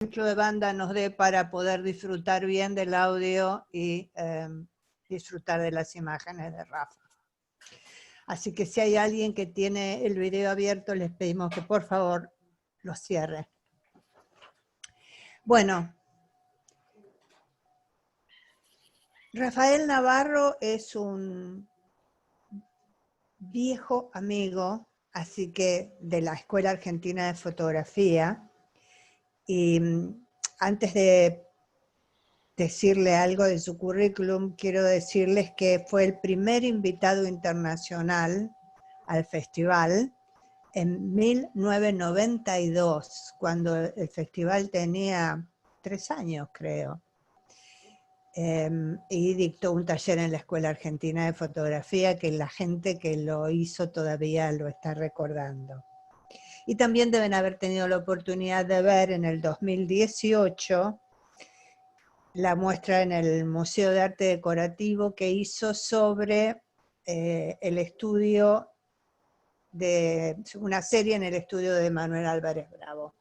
ancho de banda nos dé para poder disfrutar bien del audio y disfrutar de las imágenes de Rafa. Así que si hay alguien que tiene el video abierto, les pedimos que por favor lo cierre. Bueno, Rafael Navarro es un viejo amigo, así que de la Escuela Argentina de Fotografía. Y antes de decirle algo de su currículum, quiero decirles que fue el primer invitado internacional al festival en 1992, cuando el festival tenía 3 años, creo. Y dictó un taller en la Escuela Argentina de Fotografía que la gente que lo hizo todavía lo está recordando. Y también deben haber tenido la oportunidad de ver en el 2018 la muestra en el Museo de Arte Decorativo que hizo sobre el estudio de una serie en el estudio de Manuel Álvarez Bravo.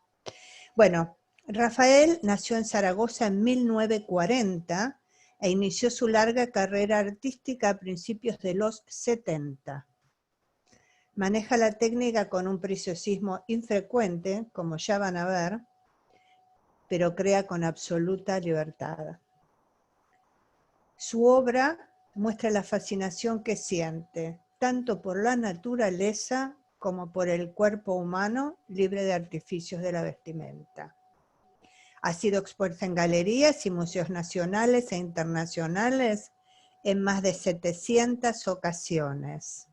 Bueno, Rafael nació en Zaragoza en 1940 e inició su larga carrera artística a principios de los 70. Maneja la técnica con un preciosismo infrecuente, como ya van a ver, pero crea con absoluta libertad. Su obra muestra la fascinación que siente, tanto por la naturaleza como por el cuerpo humano libre de artificios de la vestimenta. Ha sido expuesta en galerías y museos nacionales e internacionales en más de 700 ocasiones.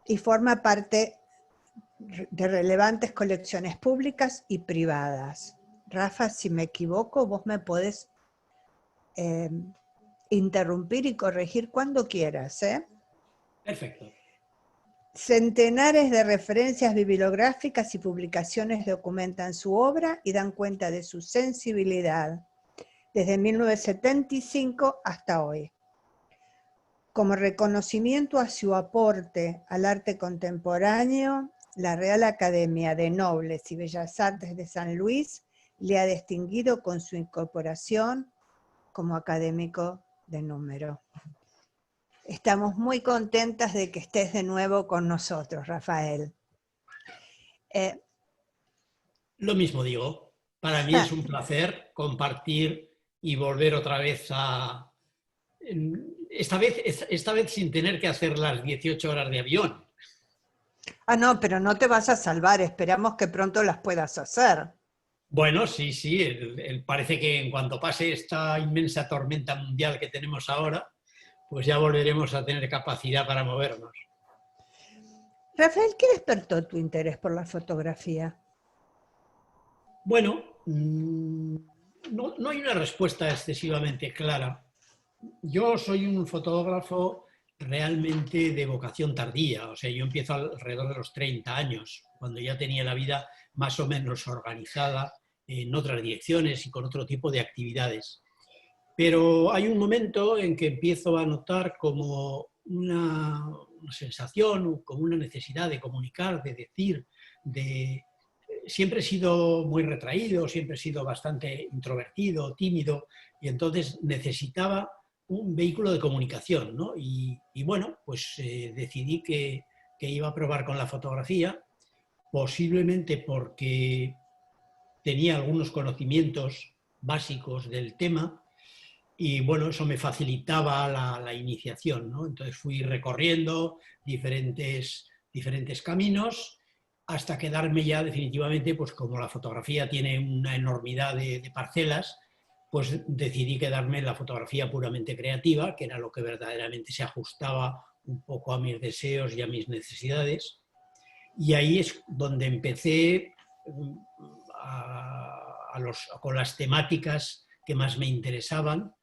Y forma parte de relevantes colecciones públicas y privadas. Rafa, si me equivoco, vos me podés interrumpir y corregir cuando quieras, ¿eh? Perfecto. Centenares de referencias bibliográficas y publicaciones documentan su obra y dan cuenta de su sensibilidad, desde 1975 hasta hoy. Como reconocimiento a su aporte al arte contemporáneo, la Real Academia de Nobles y Bellas Artes de San Luis le ha distinguido con su incorporación como académico de número. Estamos muy contentas de que estés de nuevo con nosotros, Rafael. Lo mismo digo, para mí es un placer compartir y volver otra vez a... Esta vez sin tener que hacer las 18 horas de avión. Ah, no, pero no te vas a salvar, esperamos que pronto las puedas hacer. Bueno, sí, parece que en cuanto pase esta inmensa tormenta mundial que tenemos ahora, pues ya volveremos a tener capacidad para movernos. Rafael, ¿qué despertó tu interés por la fotografía? Bueno, no hay una respuesta excesivamente clara. Yo soy un fotógrafo realmente de vocación tardía, o sea, yo empiezo alrededor de los 30 años, cuando ya tenía la vida más o menos organizada en otras direcciones y con otro tipo de actividades. Pero hay un momento en que empiezo a notar como una sensación, como una necesidad de comunicar, de decir, siempre he sido muy retraído, siempre he sido bastante introvertido, tímido, y entonces necesitaba un vehículo de comunicación, ¿no? Y bueno, pues decidí que iba a probar con la fotografía, posiblemente porque tenía algunos conocimientos básicos del tema, y bueno, eso me facilitaba la iniciación, ¿no? Entonces fui recorriendo diferentes caminos hasta quedarme ya definitivamente, pues como la fotografía tiene una enormidad de parcelas, pues decidí quedarme en la fotografía puramente creativa, que era lo que verdaderamente se ajustaba un poco a mis deseos y a mis necesidades. Y ahí es donde empecé con las temáticas que más me interesaban.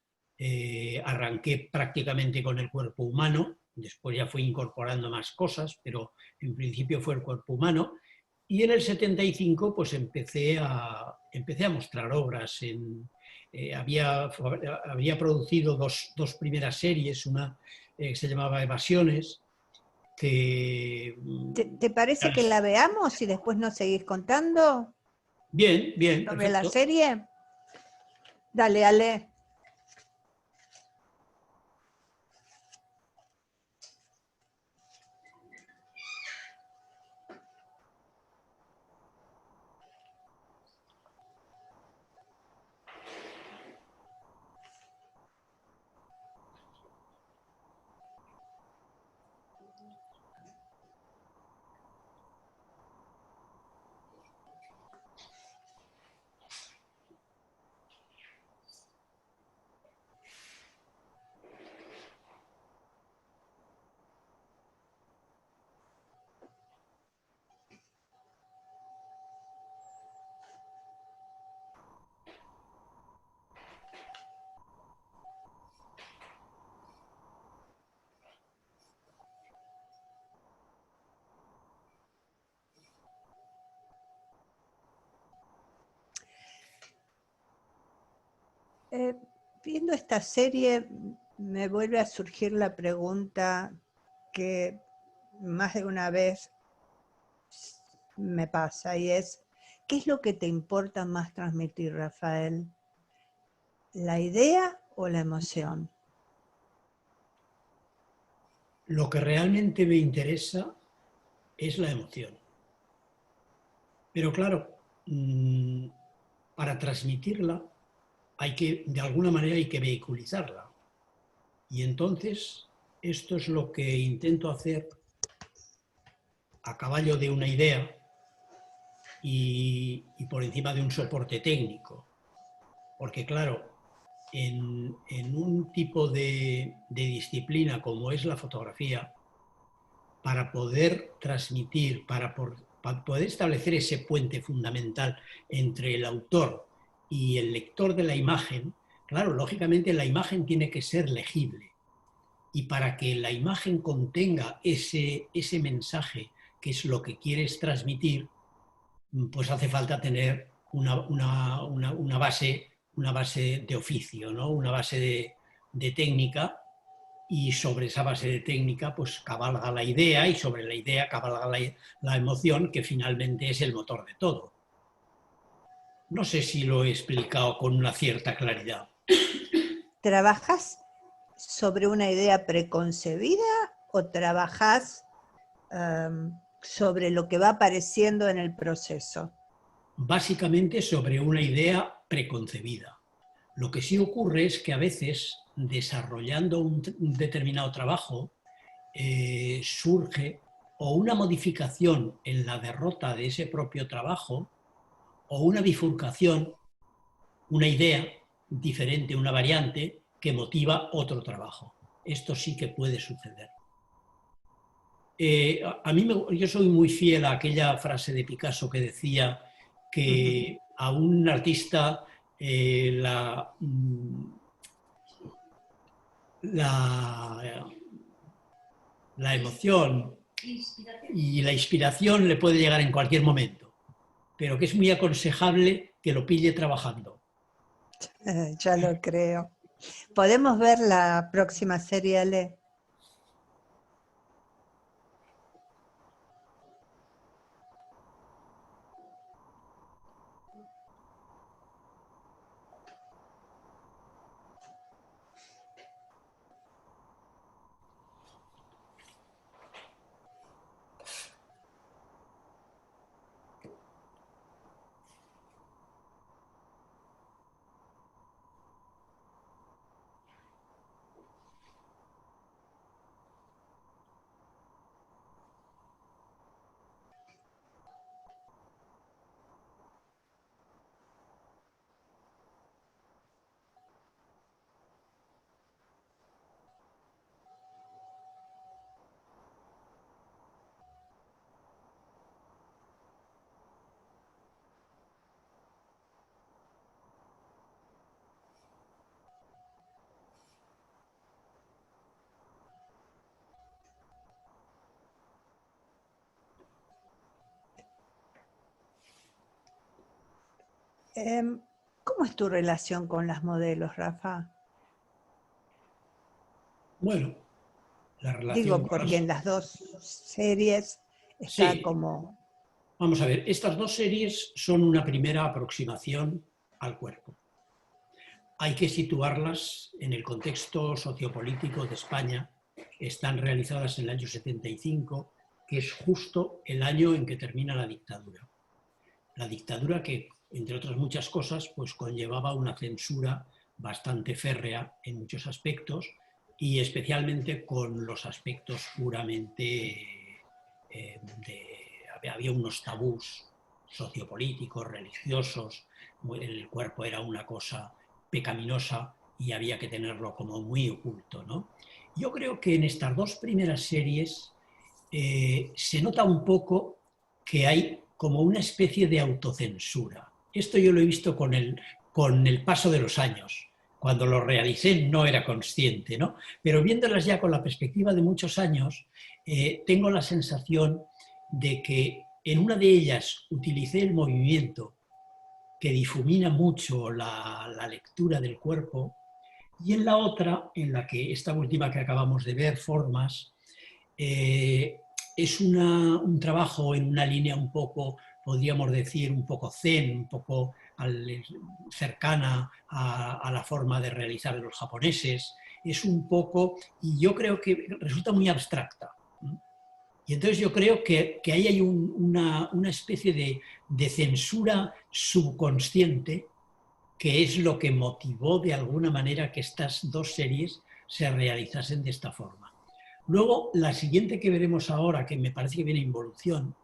Arranqué prácticamente con el cuerpo humano, después ya fui incorporando más cosas, pero en principio fue el cuerpo humano. Y en el 75 pues empecé a mostrar obras. Había producido dos primeras series, una que se llamaba Evasiones, que... ¿Te parece que la veamos y después nos seguís contando? Bien, bien, sobre la perfecto. serie. Dale, Ale. Viendo esta serie me vuelve a surgir la pregunta que más de una vez me pasa, y es, ¿qué es lo que te importa más transmitir, Rafael? ¿La idea o la emoción? Lo que realmente me interesa es la emoción. Pero claro, para transmitirla de alguna manera hay que vehiculizarla. Y entonces, esto es lo que intento hacer a caballo de una idea y por encima de un soporte técnico. Porque claro, en un tipo de disciplina como es la fotografía, para poder transmitir, para poder establecer ese puente fundamental entre el autor y el lector de la imagen, claro, lógicamente la imagen tiene que ser legible. Y para que la imagen contenga ese mensaje, que es lo que quieres transmitir, pues hace falta tener una base de oficio, ¿no? Una base de técnica, y sobre esa base de técnica pues cabalga la idea, y sobre la idea cabalga la emoción, que finalmente es el motor de todo. No sé si lo he explicado con una cierta claridad. ¿Trabajas sobre una idea preconcebida o trabajas sobre lo que va apareciendo en el proceso? Básicamente sobre una idea preconcebida. Lo que sí ocurre es que a veces, desarrollando un determinado trabajo, surge o una modificación en la derrota de ese propio trabajo, o una bifurcación, una idea diferente, una variante que motiva otro trabajo. Esto sí que puede suceder. Yo soy muy fiel a aquella frase de Picasso que decía que a un artista la, la emoción y la inspiración le puede llegar en cualquier momento, pero que es muy aconsejable que lo pille trabajando. Ya lo creo. ¿Podemos ver la próxima serie, Ale? ¿Cómo es tu relación con las modelos, Rafa? Bueno, la relación Digo, con porque las... en las dos series está Sí, como Vamos a ver, estas dos series son una primera aproximación al cuerpo. Hay que situarlas en el contexto sociopolítico de España. Están realizadas en el año 75, que es justo el año en que termina la dictadura. La dictadura que, entre otras muchas cosas, pues conllevaba una censura bastante férrea en muchos aspectos y especialmente con los aspectos puramente había unos tabús sociopolíticos, religiosos, el cuerpo era una cosa pecaminosa y había que tenerlo como muy oculto, ¿no? Yo creo que en estas dos primeras series se nota un poco que hay como una especie de autocensura. Esto yo lo he visto con el paso de los años. Cuando lo realicé no era consciente, ¿no? Pero viéndolas ya con la perspectiva de muchos años, tengo la sensación de que en una de ellas utilicé el movimiento que difumina mucho la lectura del cuerpo, y en la otra, en la que esta última que acabamos de ver, Formas, es un trabajo en una línea un poco, podríamos decir, un poco zen, un poco cercana a la forma de realizar de los japoneses. Es un poco, y yo creo que resulta muy abstracta. Y entonces yo creo que ahí hay una especie de censura subconsciente que es lo que motivó de alguna manera que estas dos series se realizasen de esta forma. Luego, la siguiente que veremos ahora, que me parece que viene Involución,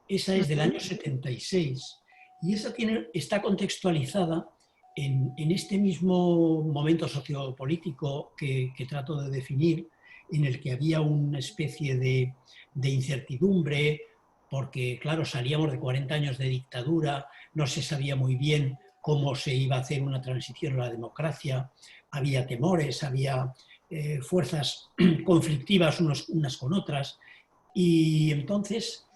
esa es del año 76 y esa está contextualizada en este mismo momento sociopolítico que trato de definir, en el que había una especie de incertidumbre, porque, claro, salíamos de 40 años de dictadura, no se sabía muy bien cómo se iba a hacer una transición a la democracia, había temores, había fuerzas conflictivas unas con otras, y entonces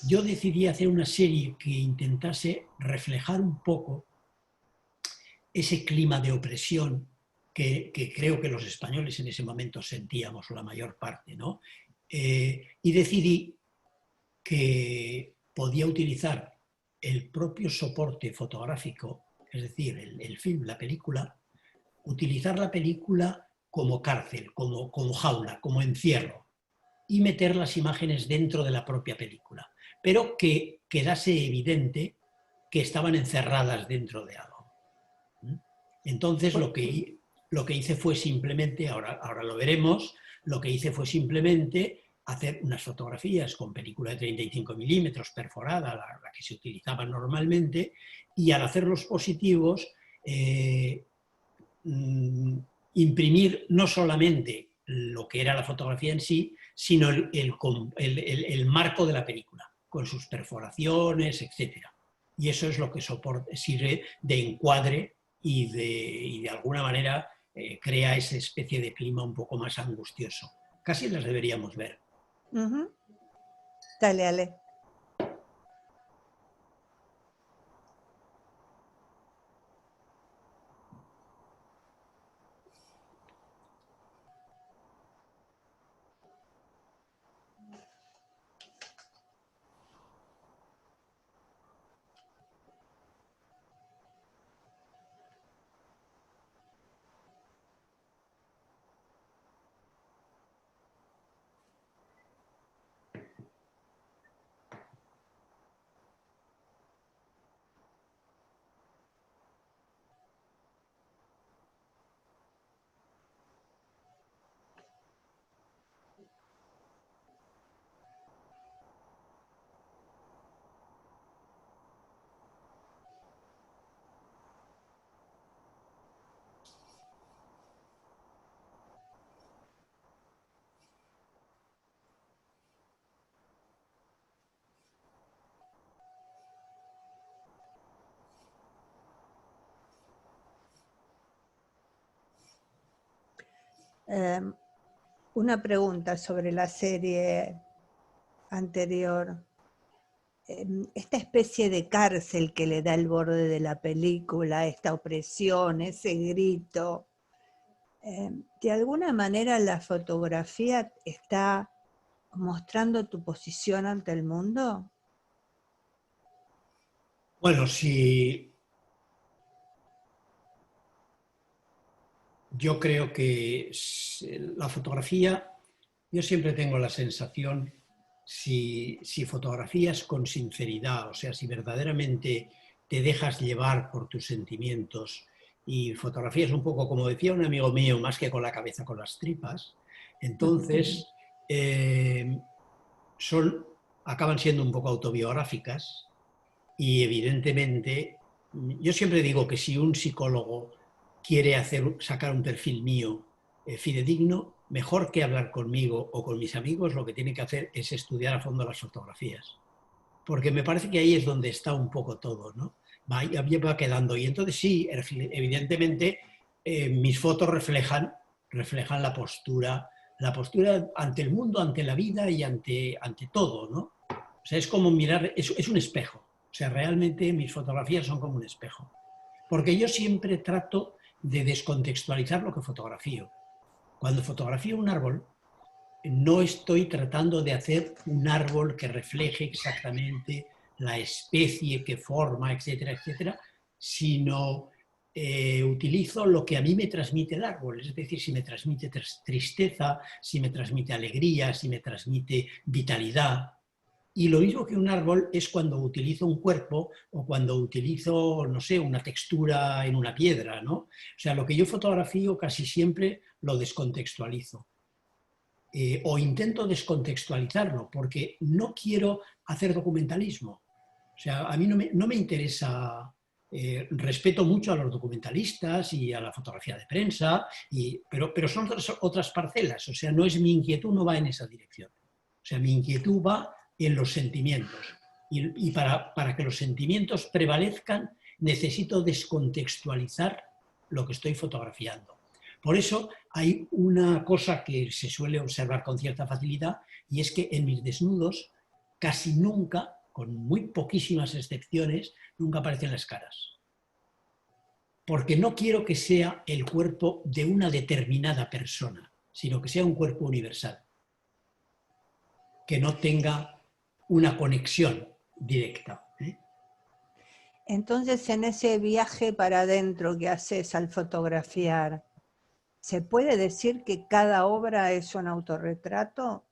yo decidí hacer una serie que intentase reflejar un poco ese clima de opresión que creo que los españoles en ese momento sentíamos la mayor parte, ¿no? Y decidí que podía utilizar el propio soporte fotográfico, es decir, el film, la película, utilizar la película como cárcel, como jaula, como encierro, y meter las imágenes dentro de la propia película, pero que quedase evidente que estaban encerradas dentro de algo. Entonces lo que hice fue simplemente, ahora lo veremos, lo que hice fue simplemente hacer unas fotografías con película de 35 milímetros perforada, la que se utilizaba normalmente, y al hacer los positivos, imprimir no solamente lo que era la fotografía en sí, sino el marco de la película, con sus perforaciones, etc. Y eso es lo que sirve de encuadre y de alguna manera crea esa especie de clima un poco más angustioso. Casi las deberíamos ver. Dale, Ale. Una pregunta sobre la serie anterior. Esta especie de cárcel que le da el borde de la película, esta opresión, ese grito, ¿de alguna manera la fotografía está mostrando tu posición ante el mundo? Bueno, si yo creo que la fotografía, yo siempre tengo la sensación, si fotografías con sinceridad, o sea, si verdaderamente te dejas llevar por tus sentimientos y fotografías un poco, como decía un amigo mío, más que con la cabeza, con las tripas, entonces eh, son, acaban siendo un poco autobiográficas y evidentemente, yo siempre digo que si un psicólogo quiere sacar un perfil mío fidedigno, mejor que hablar conmigo o con mis amigos, lo que tiene que hacer es estudiar a fondo las fotografías. Porque me parece que ahí es donde está un poco todo, ¿no? Va quedando. Y entonces sí, evidentemente, mis fotos reflejan la postura ante el mundo, ante la vida y ante todo, ¿no? O sea, es como mirar, es un espejo. O sea, realmente mis fotografías son como un espejo. Porque yo siempre trato de descontextualizar lo que fotografío. Cuando fotografío un árbol, no estoy tratando de hacer un árbol que refleje exactamente la especie que forma, etcétera, etcétera, sino utilizo lo que a mí me transmite el árbol, es decir, si me transmite tristeza, si me transmite alegría, si me transmite vitalidad. Y lo mismo que un árbol es cuando utilizo un cuerpo o cuando utilizo, no sé, una textura en una piedra, ¿no? O sea, lo que yo fotografío casi siempre lo descontextualizo. O intento descontextualizarlo, porque no quiero hacer documentalismo. O sea, a mí no me interesa, respeto mucho a los documentalistas y a la fotografía de prensa, pero son otras parcelas, o sea, no es mi inquietud, no va en esa dirección. O sea, mi inquietud va en los sentimientos. Y para que los sentimientos prevalezcan, necesito descontextualizar lo que estoy fotografiando. Por eso hay una cosa que se suele observar con cierta facilidad y es que en mis desnudos casi nunca, con muy poquísimas excepciones, nunca aparecen las caras. Porque no quiero que sea el cuerpo de una determinada persona, sino que sea un cuerpo universal, que no tenga una conexión directa. Entonces, en ese viaje para adentro que haces al fotografiar, ¿se puede decir que cada obra es un autorretrato?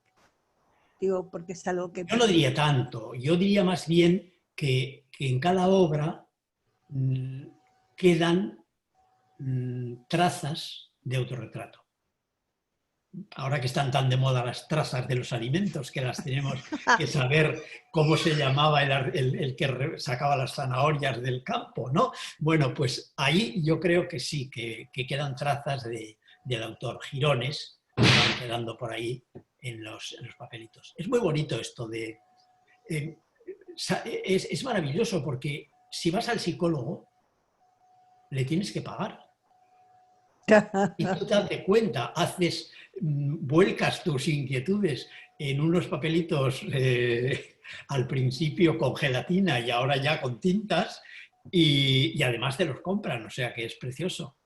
Digo, porque es algo que... Yo no diría tanto, yo diría más bien que en cada obra quedan trazas de autorretrato. Ahora que están tan de moda las trazas de los alimentos, que las tenemos que saber cómo se llamaba el que sacaba las zanahorias del campo, ¿no? Bueno, pues ahí yo creo que sí, que quedan trazas del autor, jirones, que van quedando por ahí en los papelitos. Es muy bonito esto de... es maravilloso porque si vas al psicólogo, le tienes que pagar. Y tú te das cuenta, vuelcas tus inquietudes en unos papelitos al principio con gelatina y ahora ya con tintas y además te los compran, o sea que es precioso.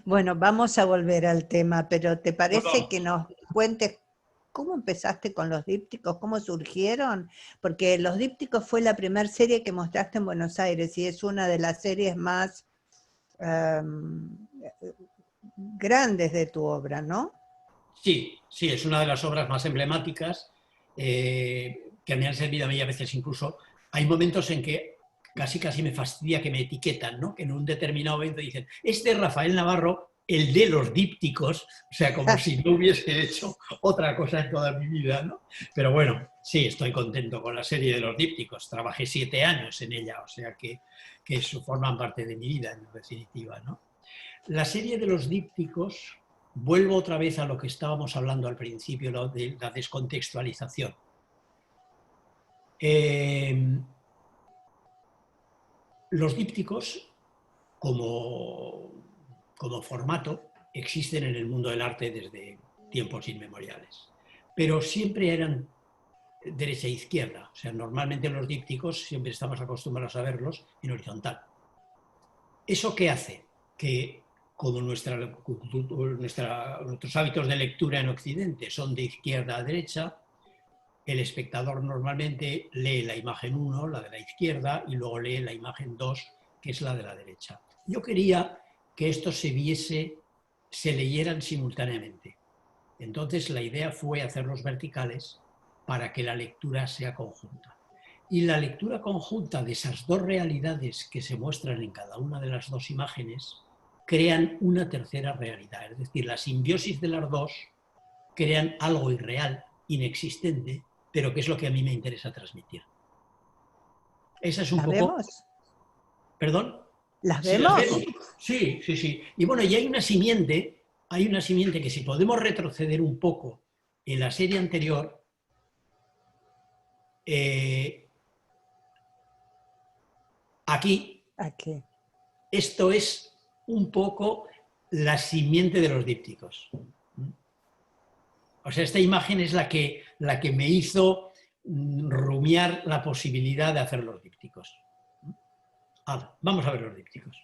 Bueno, vamos a volver al tema, pero ¿te parece Bueno, que nos cuentes cómo empezaste con los dípticos, cómo surgieron? Porque los dípticos fue la primera serie que mostraste en Buenos Aires y es una de las series más grandes de tu obra, ¿no? sí, sí, es una de las obras más emblemáticas que me han servido a mí a veces incluso. Hay momentos en que casi me fastidia que me etiquetan, ¿no? Que en un determinado momento dicen, este es Rafael Navarro, el de los dípticos, o sea, como si no hubiese hecho otra cosa en toda mi vida, ¿no? Pero bueno, sí, estoy contento con la serie de los dípticos. Trabajé 7 años en ella, o sea que eso forman parte de mi vida, en definitiva, ¿no? La serie de los dípticos, vuelvo otra vez a lo que estábamos hablando al principio, de la descontextualización. Los dípticos, como formato, existen en el mundo del arte desde tiempos inmemoriales, pero siempre eran derecha e izquierda. O sea, normalmente los dípticos siempre estamos acostumbrados a verlos en horizontal. ¿Eso qué hace? Que como nuestros hábitos de lectura en Occidente son de izquierda a derecha, el espectador normalmente lee la imagen 1, la de la izquierda, y luego lee la imagen 2, que es la de la derecha. Yo quería que esto se leyeran simultáneamente. Entonces la idea fue hacerlos verticales para que la lectura sea conjunta. Y la lectura conjunta de esas dos realidades que se muestran en cada una de las dos imágenes crean una tercera realidad. Es decir, la simbiosis de las dos crean algo irreal, inexistente, pero que es lo que a mí me interesa transmitir. Esa es un ¿Las poco... vemos? ¿Perdón? ¿Las Sí, las vemos? vemos. Sí, sí, sí. Y bueno, y hay una simiente que si podemos retroceder un poco en la serie anterior, aquí, Aquí. esto es un poco la simiente de los dípticos. O sea, esta imagen es la que me hizo rumiar la posibilidad de hacer los dípticos. Vamos a ver los dípticos.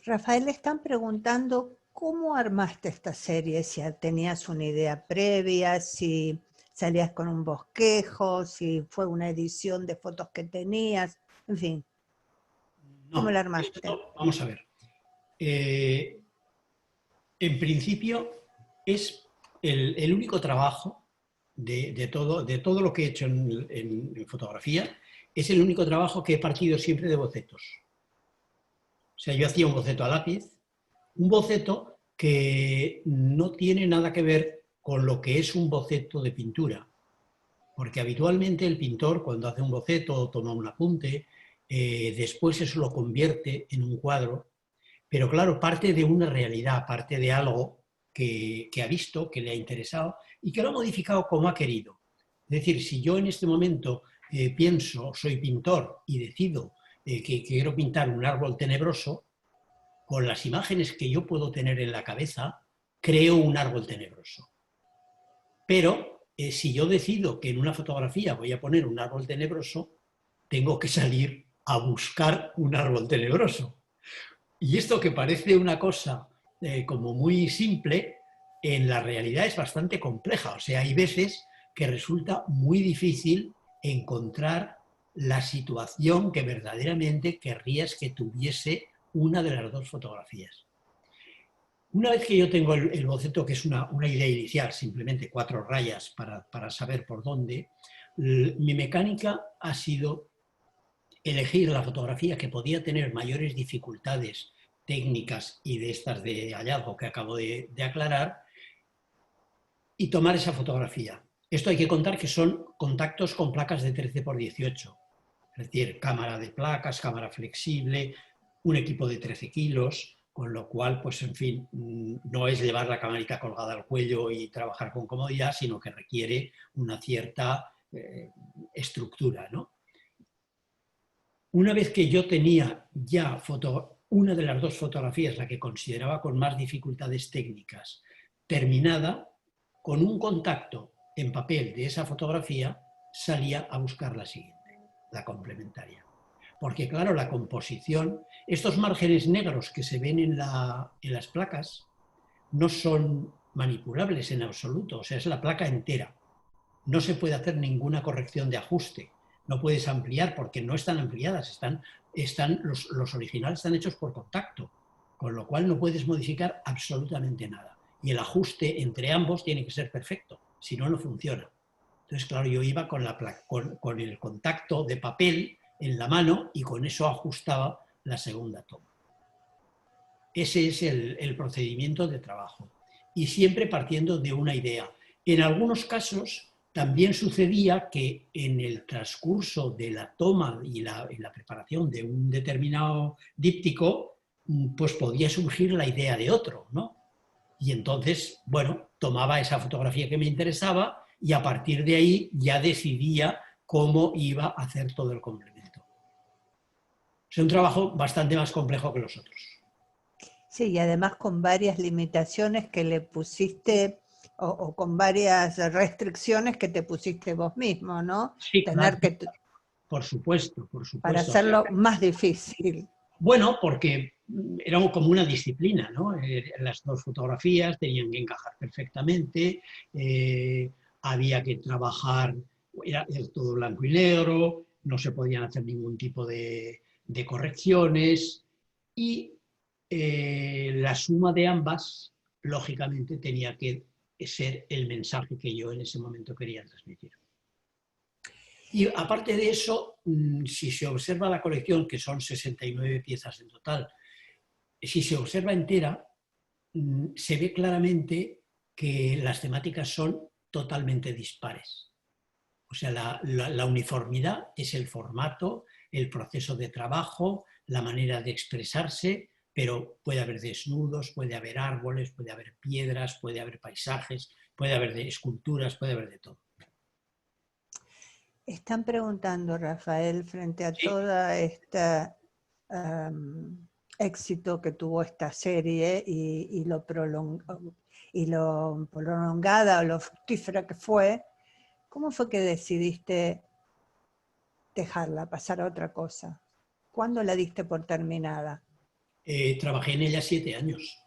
Rafael, están preguntando cómo armaste esta serie, si tenías una idea previa, si salías con un bosquejo, si fue una edición de fotos que tenías, en fin, ¿cómo la No, armaste? esto, vamos a ver. En principio es el único trabajo de todo lo que he hecho en fotografía, es el único trabajo que he partido siempre de bocetos. O sea, yo hacía un boceto a lápiz, un boceto que no tiene nada que ver con lo que es un boceto de pintura, porque habitualmente el pintor cuando hace un boceto o toma un apunte, después eso lo convierte en un cuadro, pero claro, parte de una realidad, parte de algo que ha visto, que le ha interesado y que lo ha modificado como ha querido. Es decir, si yo en este momento pienso, soy pintor y decido que quiero pintar un árbol tenebroso, con las imágenes que yo puedo tener en la cabeza, creo un árbol tenebroso. Pero si yo decido que en una fotografía voy a poner un árbol tenebroso, tengo que salir a buscar un árbol tenebroso. Y esto que parece una cosa como muy simple, en la realidad es bastante compleja. O sea, hay veces que resulta muy difícil encontrar la situación que verdaderamente querrías que tuviese una de las dos fotografías. Una vez que yo tengo el boceto, que es una idea inicial, simplemente 4 rayas para saber por dónde, mi mecánica ha sido elegir la fotografía que podía tener mayores dificultades técnicas y de estas de hallazgo que acabo de aclarar y tomar esa fotografía. Esto hay que contar que son contactos con placas de 13 por 18, es decir, cámara de placas, cámara flexible, un equipo de 13 kilos, con lo cual, pues en fin, no es llevar la camarita colgada al cuello y trabajar con comodidad, sino que requiere una cierta estructura, ¿no? Una vez que yo tenía ya una de las dos fotografías, la que consideraba con más dificultades técnicas, terminada, con un contacto en papel de esa fotografía, salía a buscar la siguiente, la complementaria. Porque claro, la composición, estos márgenes negros que se ven en las placas, no son manipulables en absoluto, o sea, es la placa entera. No se puede hacer ninguna corrección de ajuste, no puedes ampliar porque no están ampliadas, los originales están hechos por contacto, con lo cual no puedes modificar absolutamente nada. Y el ajuste entre ambos tiene que ser perfecto, si no, no funciona. Entonces, claro, yo iba con el contacto de papel en la mano y con eso ajustaba la segunda toma. Ese es el procedimiento de trabajo. Y siempre partiendo de una idea. En algunos casos también sucedía que en el transcurso de la toma y la preparación de un determinado díptico, pues podía surgir la idea de otro, ¿no? Y entonces, bueno, tomaba esa fotografía que me interesaba y a partir de ahí ya decidía cómo iba a hacer todo el complemento. Es un trabajo bastante más complejo que los otros. Sí, y además con varias limitaciones que le pusiste o con varias restricciones que te pusiste vos mismo, ¿no? Sí, claro, Tener que, por supuesto, por para supuesto. hacerlo más difícil. Bueno, porque era como una disciplina, ¿no? Las dos fotografías tenían que encajar perfectamente, había que trabajar, era todo blanco y negro, no se podían hacer ningún tipo de correcciones y la suma de ambas, lógicamente, tenía que ser el mensaje que yo en ese momento quería transmitir. Y aparte de eso, si se observa la colección, que son 69 piezas en total, si se observa entera, se ve claramente que las temáticas son totalmente dispares. O sea, la uniformidad es el formato, el proceso de trabajo, la manera de expresarse, pero puede haber desnudos, puede haber árboles, puede haber piedras, puede haber paisajes, puede haber esculturas, puede haber de todo. Están preguntando, Rafael, frente a Sí. todo este éxito que tuvo esta serie y lo prolongada o lo fructífera que fue, ¿cómo fue que decidiste dejarla, pasar a otra cosa? ¿Cuándo la diste por terminada? Trabajé en ella 7 años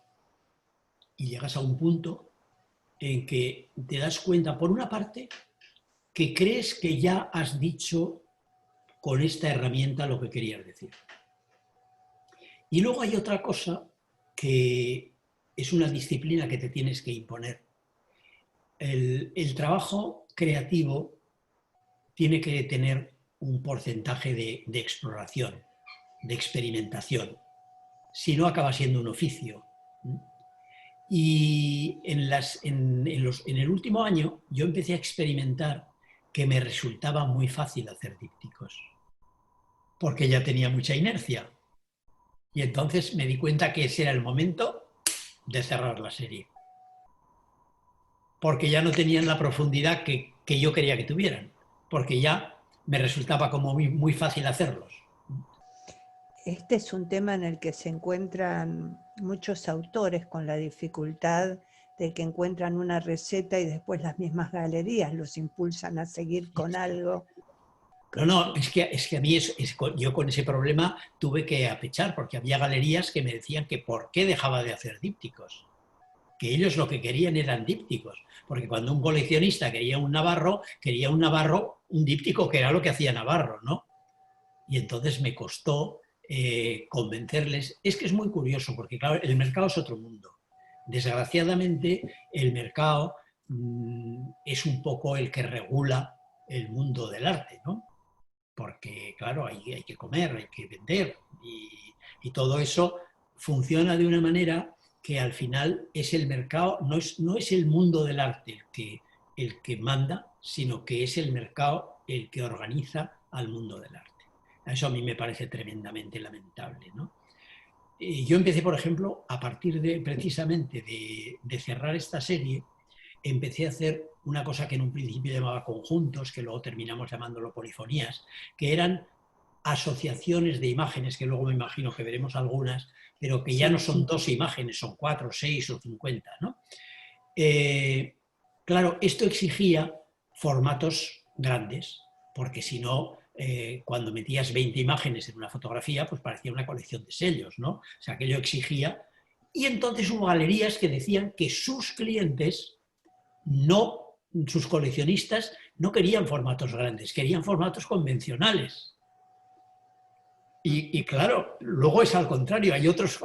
y llegas a un punto en que te das cuenta, por una parte, que crees que ya has dicho con esta herramienta lo que querías decir. Y luego hay otra cosa que es una disciplina que te tienes que imponer. El trabajo creativo tiene que tener un porcentaje de exploración, de experimentación. Si no, acaba siendo un oficio. Y en el último año yo empecé a experimentar que me resultaba muy fácil hacer dípticos, porque ya tenía mucha inercia. Y entonces me di cuenta que ese era el momento de cerrar la serie, porque ya no tenían la profundidad que yo quería que tuvieran, porque ya me resultaba como muy fácil hacerlos. Este es un tema en el que se encuentran muchos autores con la dificultad de que encuentran una receta y después las mismas galerías los impulsan a seguir con algo. No, es que a mí yo con ese problema tuve que apechar, porque había galerías que me decían que por qué dejaba de hacer dípticos, que ellos lo que querían eran dípticos, porque cuando un coleccionista quería un Navarro, un díptico, que era lo que hacía Navarro, ¿no? Y entonces me costó convencerles. Es que es muy curioso, porque claro, el mercado es otro mundo. Desgraciadamente, el mercado es un poco el que regula el mundo del arte, ¿no? Porque, claro, hay que comer, hay que vender, y todo eso funciona de una manera que al final es el mercado, no es el mundo del arte el que manda, sino que es el mercado el que organiza al mundo del arte. Eso a mí me parece tremendamente lamentable, ¿no? Yo empecé, por ejemplo, a partir precisamente de cerrar esta serie, empecé a hacer una cosa que en un principio llamaba conjuntos, que luego terminamos llamándolo polifonías, que eran asociaciones de imágenes, que luego me imagino que veremos algunas, pero que ya no son 2 imágenes, son 4, 6 o 50, ¿no? Claro, esto exigía formatos grandes, porque si no, cuando metías 20 imágenes en una fotografía, pues parecía una colección de sellos, ¿no? O sea, aquello exigía. Y entonces hubo galerías que decían que sus clientes no, sus coleccionistas no querían formatos grandes, querían formatos convencionales. Y claro, luego es al contrario, hay otros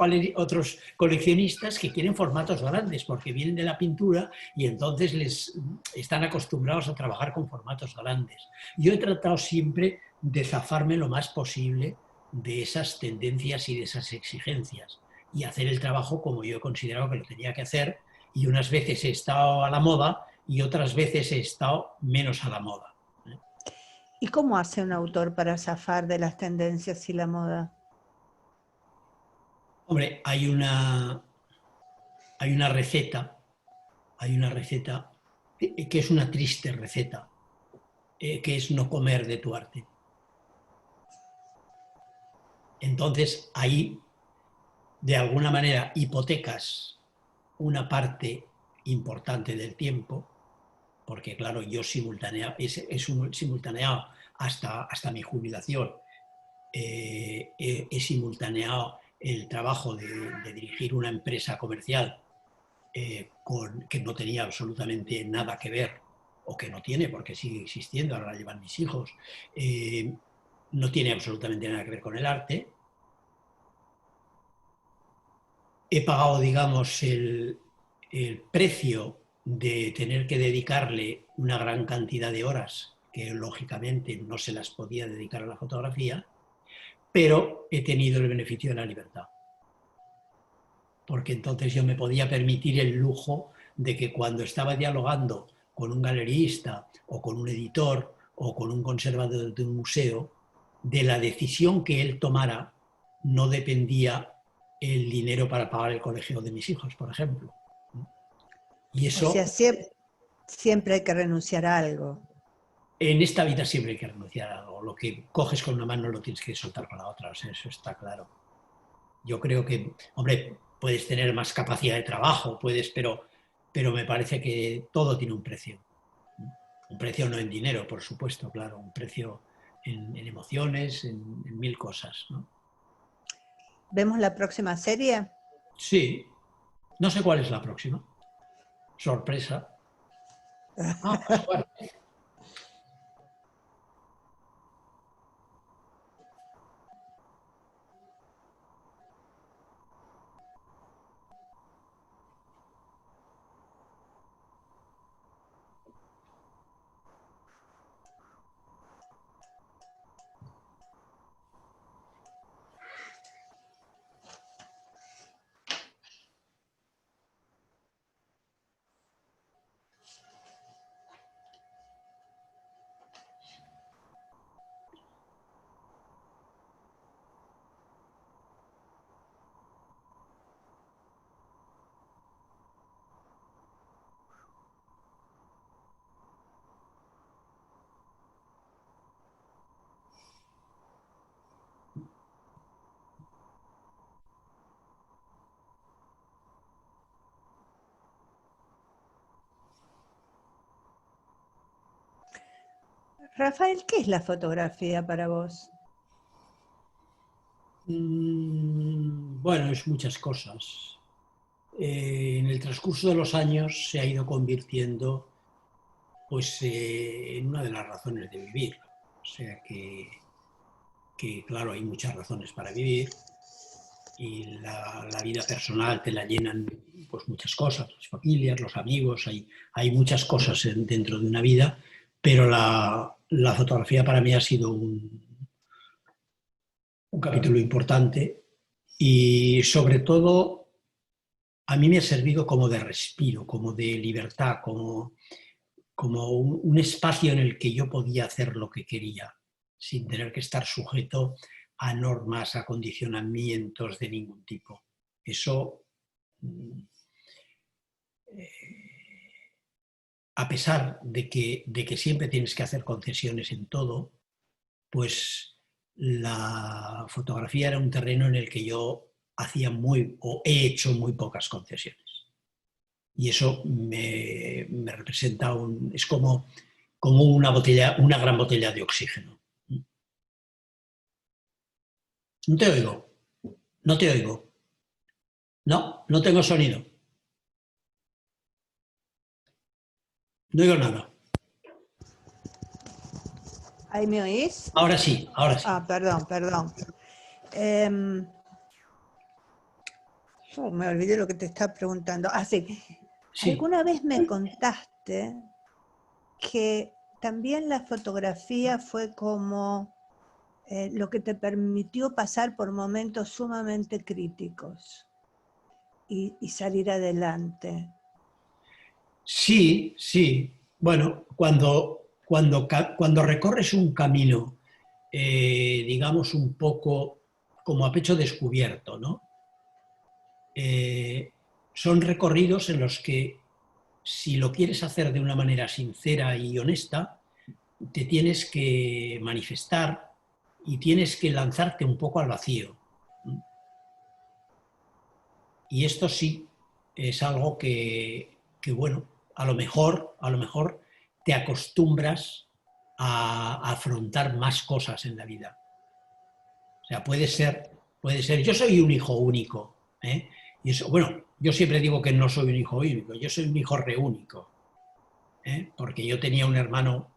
coleccionistas que quieren formatos grandes porque vienen de la pintura y entonces les están acostumbrados a trabajar con formatos grandes. Yo he tratado siempre de zafarme lo más posible de esas tendencias y de esas exigencias y hacer el trabajo como yo he considerado que lo tenía que hacer, y unas veces he estado a la moda y otras veces he estado menos a la moda. ¿Y cómo hace un autor para zafar de las tendencias y la moda? Hombre, hay una receta, que es una triste receta, que es no comer de tu arte. Entonces ahí, de alguna manera, hipotecas una parte importante del tiempo, porque claro, yo es un simultaneado hasta mi jubilación, he simultaneado el trabajo de dirigir una empresa comercial que no tenía absolutamente nada que ver, o que no tiene porque sigue existiendo, ahora la llevan mis hijos, no tiene absolutamente nada que ver con el arte. He pagado, digamos, el precio de tener que dedicarle una gran cantidad de horas que lógicamente no se las podía dedicar a la fotografía, pero he tenido el beneficio de la libertad. Porque entonces yo me podía permitir el lujo de que cuando estaba dialogando con un galerista o con un editor o con un conservador de un museo, de la decisión que él tomara no dependía el dinero para pagar el colegio de mis hijos, por ejemplo. Y eso, O sea, siempre hay que renunciar a algo. en esta vida siempre hay que renunciar a algo. Lo que coges con una mano lo tienes que soltar con la otra, o sea, eso está claro. Yo creo que, hombre, puedes tener más capacidad de trabajo, pero me parece que todo tiene un precio. Un precio no en dinero, por supuesto, claro, un precio en emociones, en mil cosas, ¿no? ¿Vemos la próxima serie? Sí, no sé cuál es la próxima. Sorpresa. Ah, bueno. Rafael, ¿qué es la fotografía para vos? Bueno, es muchas cosas. En el transcurso de los años se ha ido convirtiendo pues, en una de las razones de vivir. O sea que, claro, hay muchas razones para vivir y la vida personal te la llenan pues, muchas cosas, las familias, los amigos, hay muchas cosas dentro de una vida, pero la fotografía para mí ha sido un capítulo importante y sobre todo a mí me ha servido como de respiro, como de libertad, como un espacio en el que yo podía hacer lo que quería, sin tener que estar sujeto a normas, a condicionamientos de ningún tipo. Eso, a pesar de que siempre tienes que hacer concesiones en todo, pues la fotografía era un terreno en el que yo hacía o he hecho muy pocas concesiones. Y eso me representa es como una gran botella de oxígeno. No te oigo, no te oigo. No, no tengo sonido. No oigo nada. ¿Ahí me oís? Ahora sí, ahora sí. Ah, perdón, perdón. Me olvidé lo que te estaba preguntando. Ah, sí. Sí, Alguna vez me contaste que también la fotografía fue como lo que te permitió pasar por momentos sumamente críticos y salir adelante. sí, sí. Bueno, cuando recorres un camino, digamos, un poco como a pecho descubierto, ¿no? Son recorridos en los que, si lo quieres hacer de una manera sincera y honesta, te tienes que manifestar y tienes que lanzarte un poco al vacío. Y esto sí es algo que bueno, a lo mejor te acostumbras a afrontar más cosas en la vida. O sea, puede ser. Yo soy un hijo único, ¿eh? Y eso, bueno, yo siempre digo que no soy un hijo único, yo soy un hijo reúnico, ¿eh? Porque yo tenía un hermano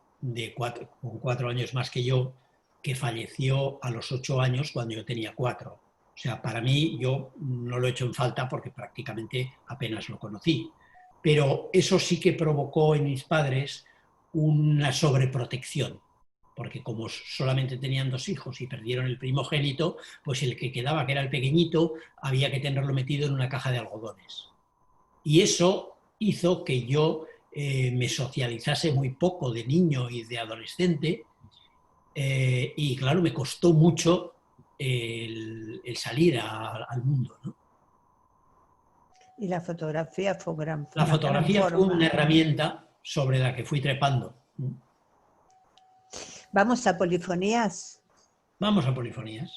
con 4 años más que yo, que falleció a los 8 años cuando yo tenía 4. O sea, para mí yo no lo he hecho en falta porque prácticamente apenas lo conocí. Pero eso sí que provocó en mis padres una sobreprotección, porque como solamente tenían 2 hijos y perdieron el primogénito, pues el que quedaba, que era el pequeñito, había que tenerlo metido en una caja de algodones. Y eso hizo que yo me socializase muy poco de niño y de adolescente, y claro, me costó mucho el salir al mundo, ¿no? Y la fotografía fue La una gran fotografía fue una forma. herramienta sobre la que fui trepando. Vamos a polifonías. Vamos a polifonías.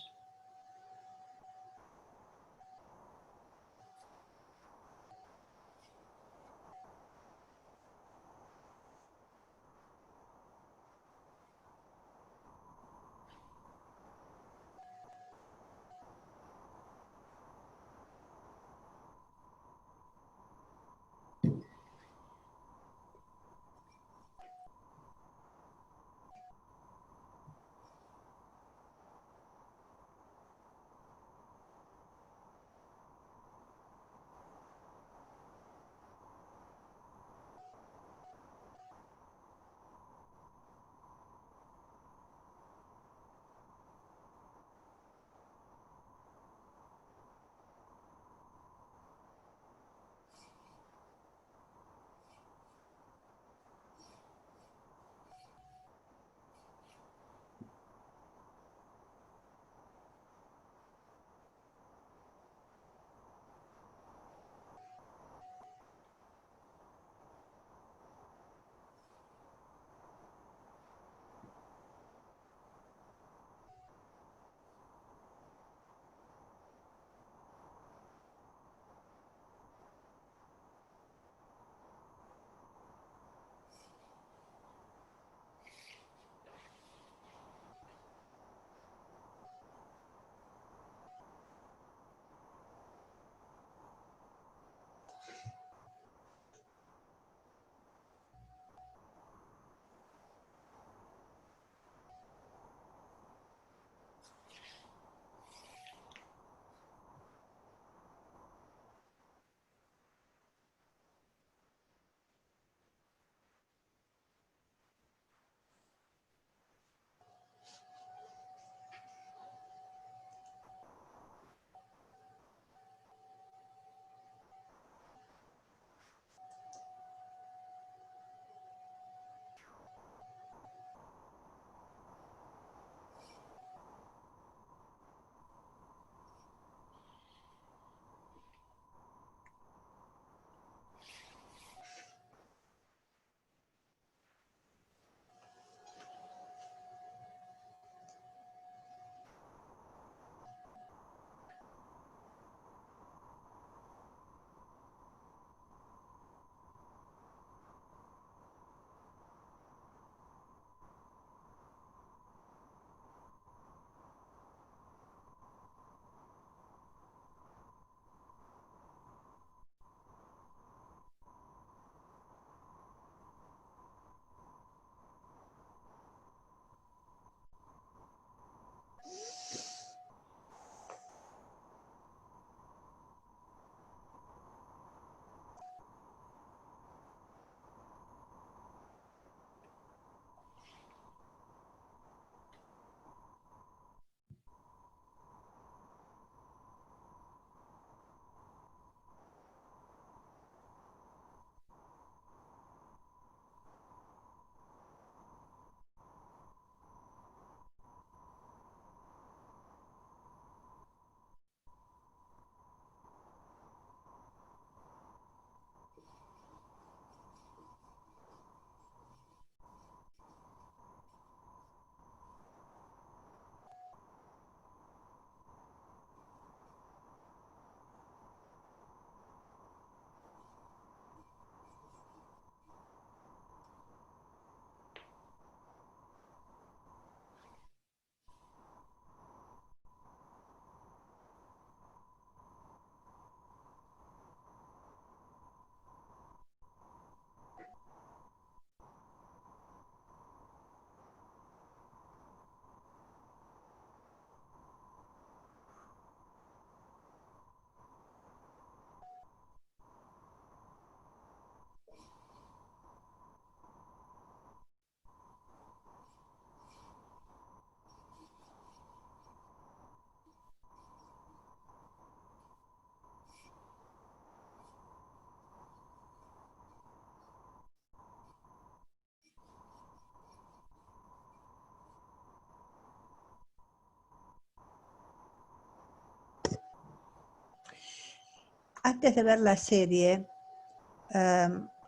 Antes de ver la serie,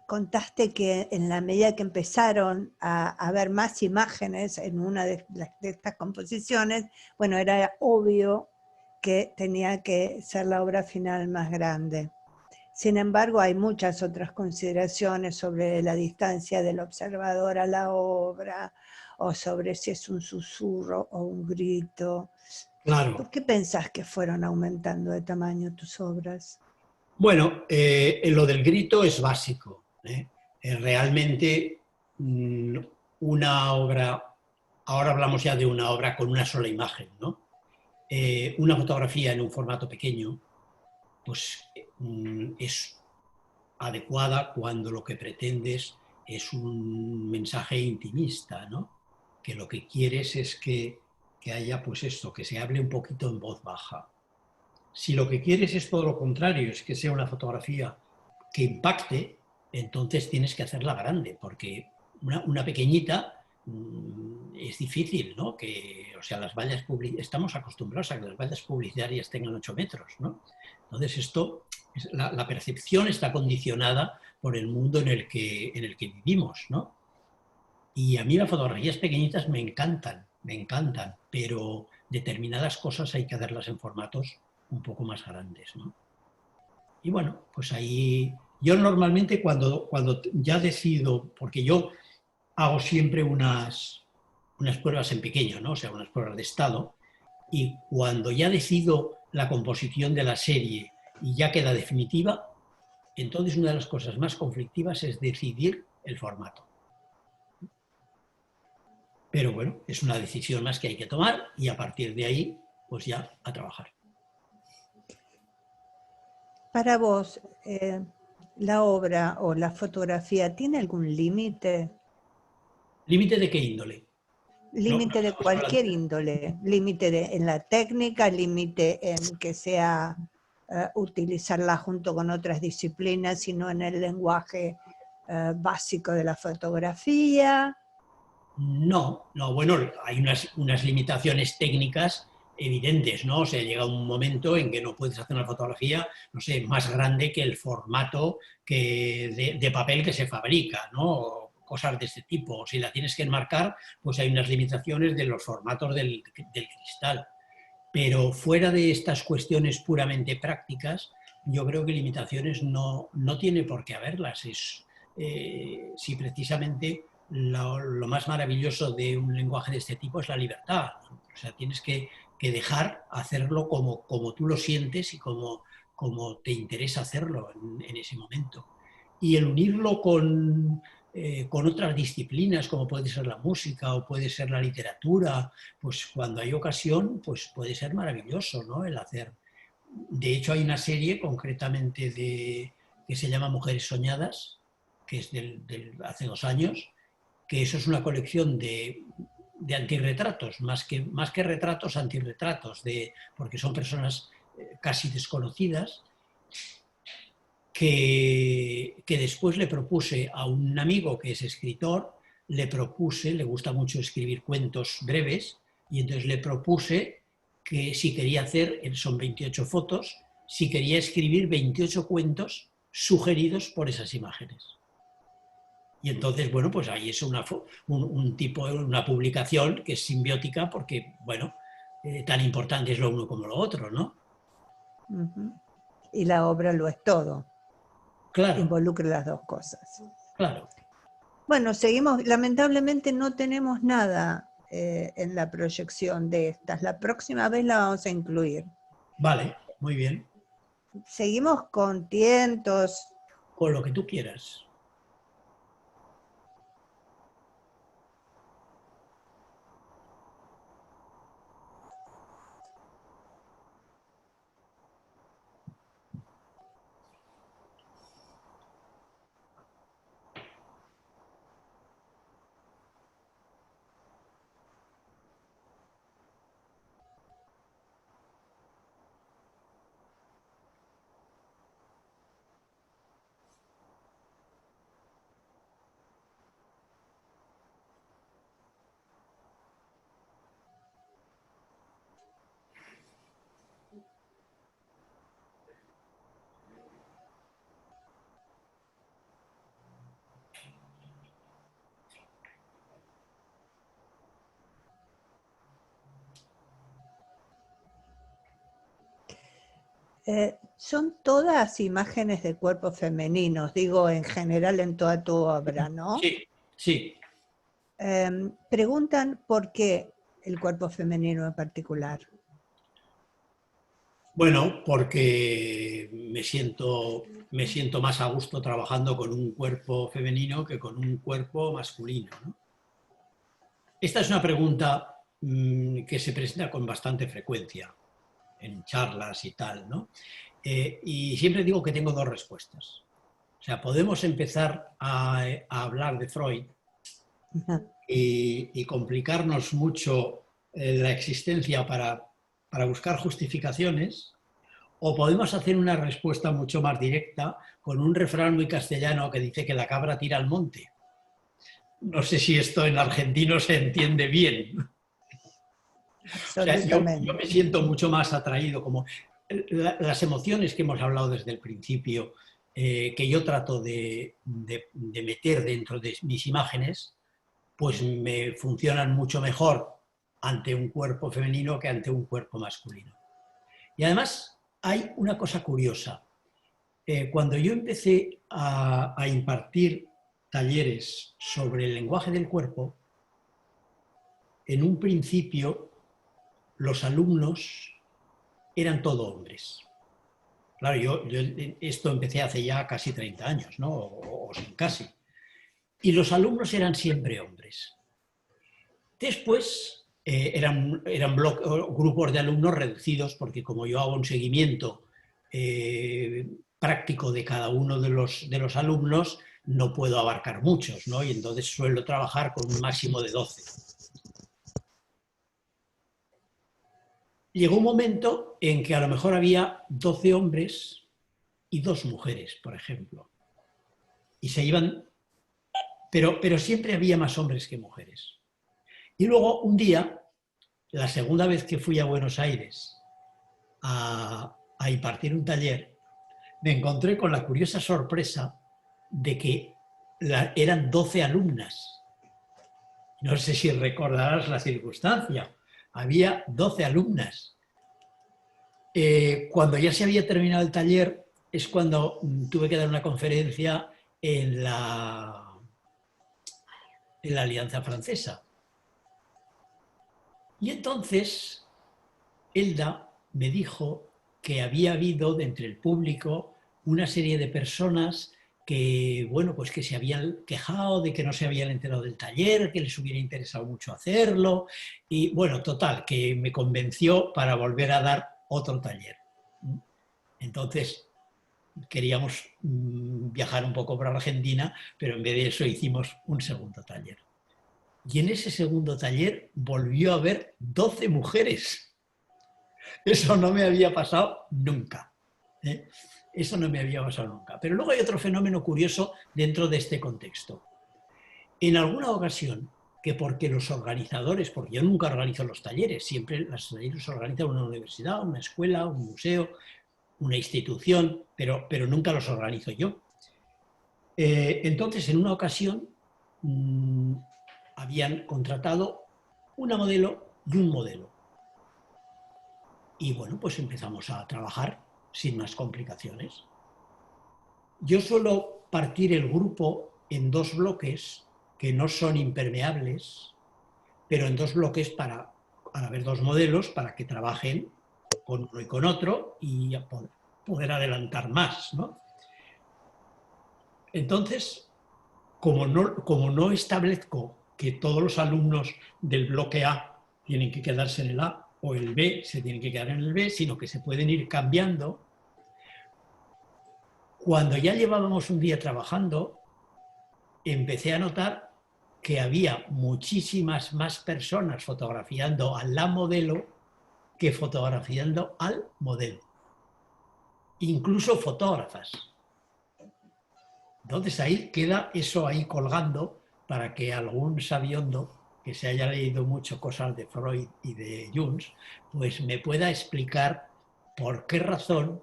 contaste que en la medida que empezaron a ver más imágenes en una de estas composiciones, bueno, era obvio que tenía que ser la obra final más grande. Sin embargo, hay muchas otras consideraciones sobre la distancia del observador a la obra, o sobre si es un susurro o un grito. Claro. ¿Por qué pensás que fueron aumentando de tamaño tus obras? Bueno, lo del grito es básico. Realmente una obra, ahora hablamos ya de una obra con una sola imagen, ¿no? Una fotografía en un formato pequeño, pues es adecuada cuando lo que pretendes es un mensaje intimista, ¿no? Que lo que quieres es que haya, pues esto, que se hable un poquito en voz baja. Si lo que quieres es todo lo contrario, es que sea una fotografía que impacte, entonces tienes que hacerla grande, porque una pequeñita es difícil, ¿no? Que, o sea, las vallas estamos acostumbrados a que las vallas publicitarias tengan 8 metros, ¿no? Entonces esto, la percepción está condicionada por el mundo en el que vivimos, ¿no? Y a mí las fotografías pequeñitas me encantan, pero determinadas cosas hay que hacerlas en formatos un poco más grandes, ¿no? Y bueno, pues ahí yo normalmente cuando ya decido, porque yo hago siempre unas pruebas en pequeño, ¿no? O sea, unas pruebas de estado, y cuando ya decido la composición de la serie y ya queda definitiva, entonces una de las cosas más conflictivas es decidir el formato. Pero bueno, es una decisión más que hay que tomar y a partir de ahí, pues ya a trabajar. Para vos, ¿la obra o la fotografía tiene algún límite? ¿Límite de qué índole? No, no Límite de estamos hablando. cualquier índole, límite en la técnica, límite en que sea utilizarla junto con otras disciplinas, sino en el lenguaje básico de la fotografía. No, no, bueno, hay unas limitaciones técnicas evidentes, ¿no? O sea, llega un momento en que no puedes hacer una fotografía, no sé, más grande que el formato de papel que se fabrica, ¿no? O cosas de este tipo. Si la tienes que enmarcar, pues hay unas limitaciones de los formatos del cristal. Pero fuera de estas cuestiones puramente prácticas, yo creo que limitaciones no tiene por qué haberlas. Si precisamente lo más maravilloso de un lenguaje de este tipo es la libertad. O sea, tienes que dejar hacerlo como tú lo sientes y como te interesa hacerlo en ese momento. Y el unirlo con otras disciplinas, como puede ser la música o puede ser la literatura, pues cuando hay ocasión, pues puede ser maravilloso, ¿no? El hacer. De hecho, hay una serie concretamente que se llama Mujeres Soñadas, que es hace 2 años, que eso es una colección de antirretratos, más que retratos, antirretratos, porque son personas casi desconocidas, que después le propuse a un amigo que es escritor, le gusta mucho escribir cuentos breves, y entonces le propuse que si quería hacer, son 28 fotos, si quería escribir 28 cuentos sugeridos por esas imágenes. Y entonces, bueno, pues ahí es un tipo, una publicación que es simbiótica porque, bueno, tan importante es lo uno como lo otro, ¿no? Uh-huh. Y la obra lo es todo, Claro, involucra las dos cosas. claro. Bueno, seguimos, lamentablemente no tenemos nada en la proyección de estas. La próxima vez la vamos a incluir. Vale, muy bien. Seguimos con tientos. Con lo que tú quieras. Son todas imágenes de cuerpos femeninos, digo en general en toda tu obra, ¿no? Sí, sí. Preguntan por qué el cuerpo femenino en particular. Bueno, porque me siento más a gusto trabajando con un cuerpo femenino que con un cuerpo masculino, ¿no? Esta es una pregunta que se presenta con bastante frecuencia en charlas y tal, ¿no? Y siempre digo que tengo dos respuestas. O sea, podemos empezar a hablar de Freud y complicarnos mucho la existencia para buscar justificaciones, o podemos hacer una respuesta mucho más directa con un refrán muy castellano que dice que la cabra tira al monte. No sé si esto en argentino se entiende bien. O sea, yo me siento mucho más atraído, como las emociones que hemos hablado desde el principio, que yo trato de meter dentro de mis imágenes, pues me funcionan mucho mejor ante un cuerpo femenino que ante un cuerpo masculino. Y además hay una cosa curiosa. Cuando yo empecé a impartir talleres sobre el lenguaje del cuerpo, en un principio los alumnos eran todo hombres. Claro, yo esto empecé hace ya casi 30 años, ¿no? O sin casi. Y los alumnos eran siempre hombres. Después eran grupos de alumnos reducidos, porque como yo hago un seguimiento práctico de cada uno de los alumnos, no puedo abarcar muchos, ¿no? Y entonces suelo trabajar con un máximo de 12. Llegó un momento en que a lo mejor había 12 hombres y 2 mujeres, por ejemplo. Y se iban, pero siempre había más hombres que mujeres. Y luego un día, la segunda vez que fui a Buenos Aires a impartir un taller, me encontré con la curiosa sorpresa de que eran 12 alumnas. No sé si recordarás la circunstancia. Había 12 alumnas. Cuando ya se había terminado el taller es cuando tuve que dar una conferencia en la Alianza Francesa. Y entonces Elda me dijo que había habido de entre el público una serie de personas que, bueno, pues que se habían quejado de que no se habían enterado del taller, que les hubiera interesado mucho hacerlo. Y bueno, total, que me convenció para volver a dar otro taller. Entonces, queríamos viajar un poco por Argentina, pero en vez de eso hicimos un segundo taller. Y en ese segundo taller volvió a haber 12 mujeres. Eso no me había pasado nunca. Eso no me había pasado nunca. Pero luego hay otro fenómeno curioso dentro de este contexto. En alguna ocasión, que porque los organizadores, porque yo nunca organizo los talleres, siempre los talleres los organiza una universidad, una escuela, un museo, una institución, pero nunca los organizo yo. Entonces, en una ocasión, habían contratado una modelo y un modelo. Y bueno, pues empezamos a trabajar sin más complicaciones. Yo suelo partir el grupo en 2 bloques que no son impermeables, pero en 2 bloques para haber 2 modelos para que trabajen con uno y con otro y poder adelantar más, ¿no? Entonces, como no establezco que todos los alumnos del bloque A tienen que quedarse en el A o el B se tienen que quedar en el B, sino que se pueden ir cambiando, cuando ya llevábamos un día trabajando, empecé a notar que había muchísimas más personas fotografiando a la modelo que fotografiando al modelo. Incluso fotógrafas. Entonces ahí queda eso ahí colgando para que algún sabiondo que se haya leído mucho cosas de Freud y de Jung, pues me pueda explicar por qué razón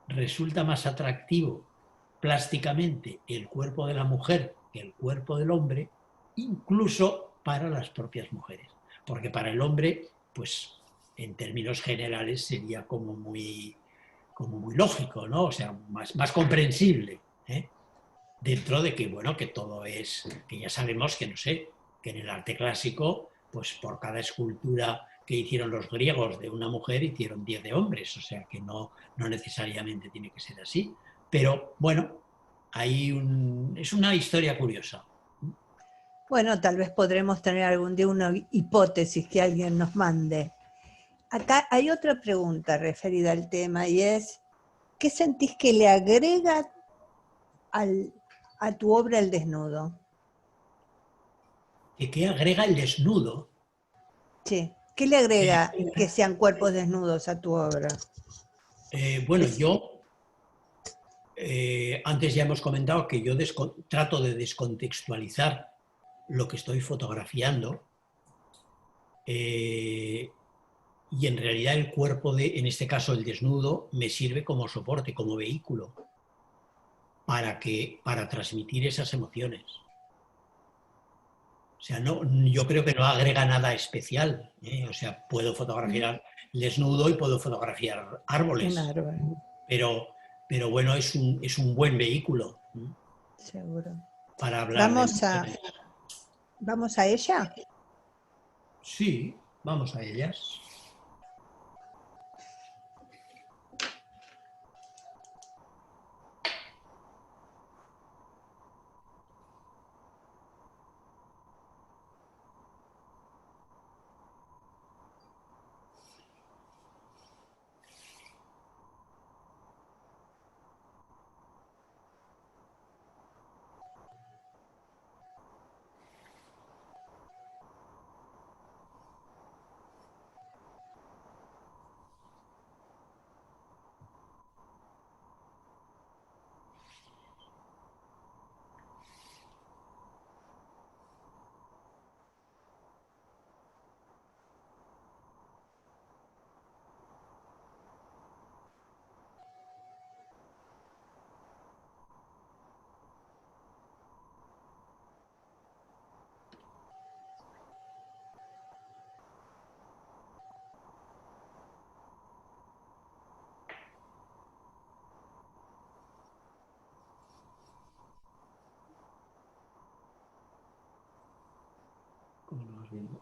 resulta más atractivo plásticamente el cuerpo de la mujer que el cuerpo del hombre, incluso para las propias mujeres. Porque para el hombre, pues en términos generales sería como como muy lógico, ¿no? O sea, más comprensible, ¿eh? Dentro de que, bueno, que todo es, que ya sabemos que, no sé, que en el arte clásico, pues por cada escultura que hicieron los griegos de una mujer, hicieron 10 de hombres, o sea que no necesariamente tiene que ser así. Pero bueno, es una historia curiosa. Bueno, tal vez podremos tener algún día una hipótesis que alguien nos mande. Acá hay otra pregunta referida al tema y es, ¿qué sentís que le agrega a tu obra el desnudo? ¿Qué agrega el desnudo? Sí, ¿qué le agrega Eh, que sean cuerpos desnudos a tu obra? bueno, Es, yo antes ya hemos comentado que yo trato de descontextualizar lo que estoy fotografiando, y en realidad el cuerpo, en este caso el desnudo, me sirve como soporte, como vehículo para transmitir esas emociones. O sea, yo creo que no agrega nada especial, ¿eh? O sea, puedo fotografiar el desnudo y puedo fotografiar un árboles, árbol, pero, pero bueno, es un buen vehículo, ¿eh? seguro. Para hablar de Vamos a, emociones. vamos a ella. Sí, vamos a ellas. ¿Cómo lo vas viendo?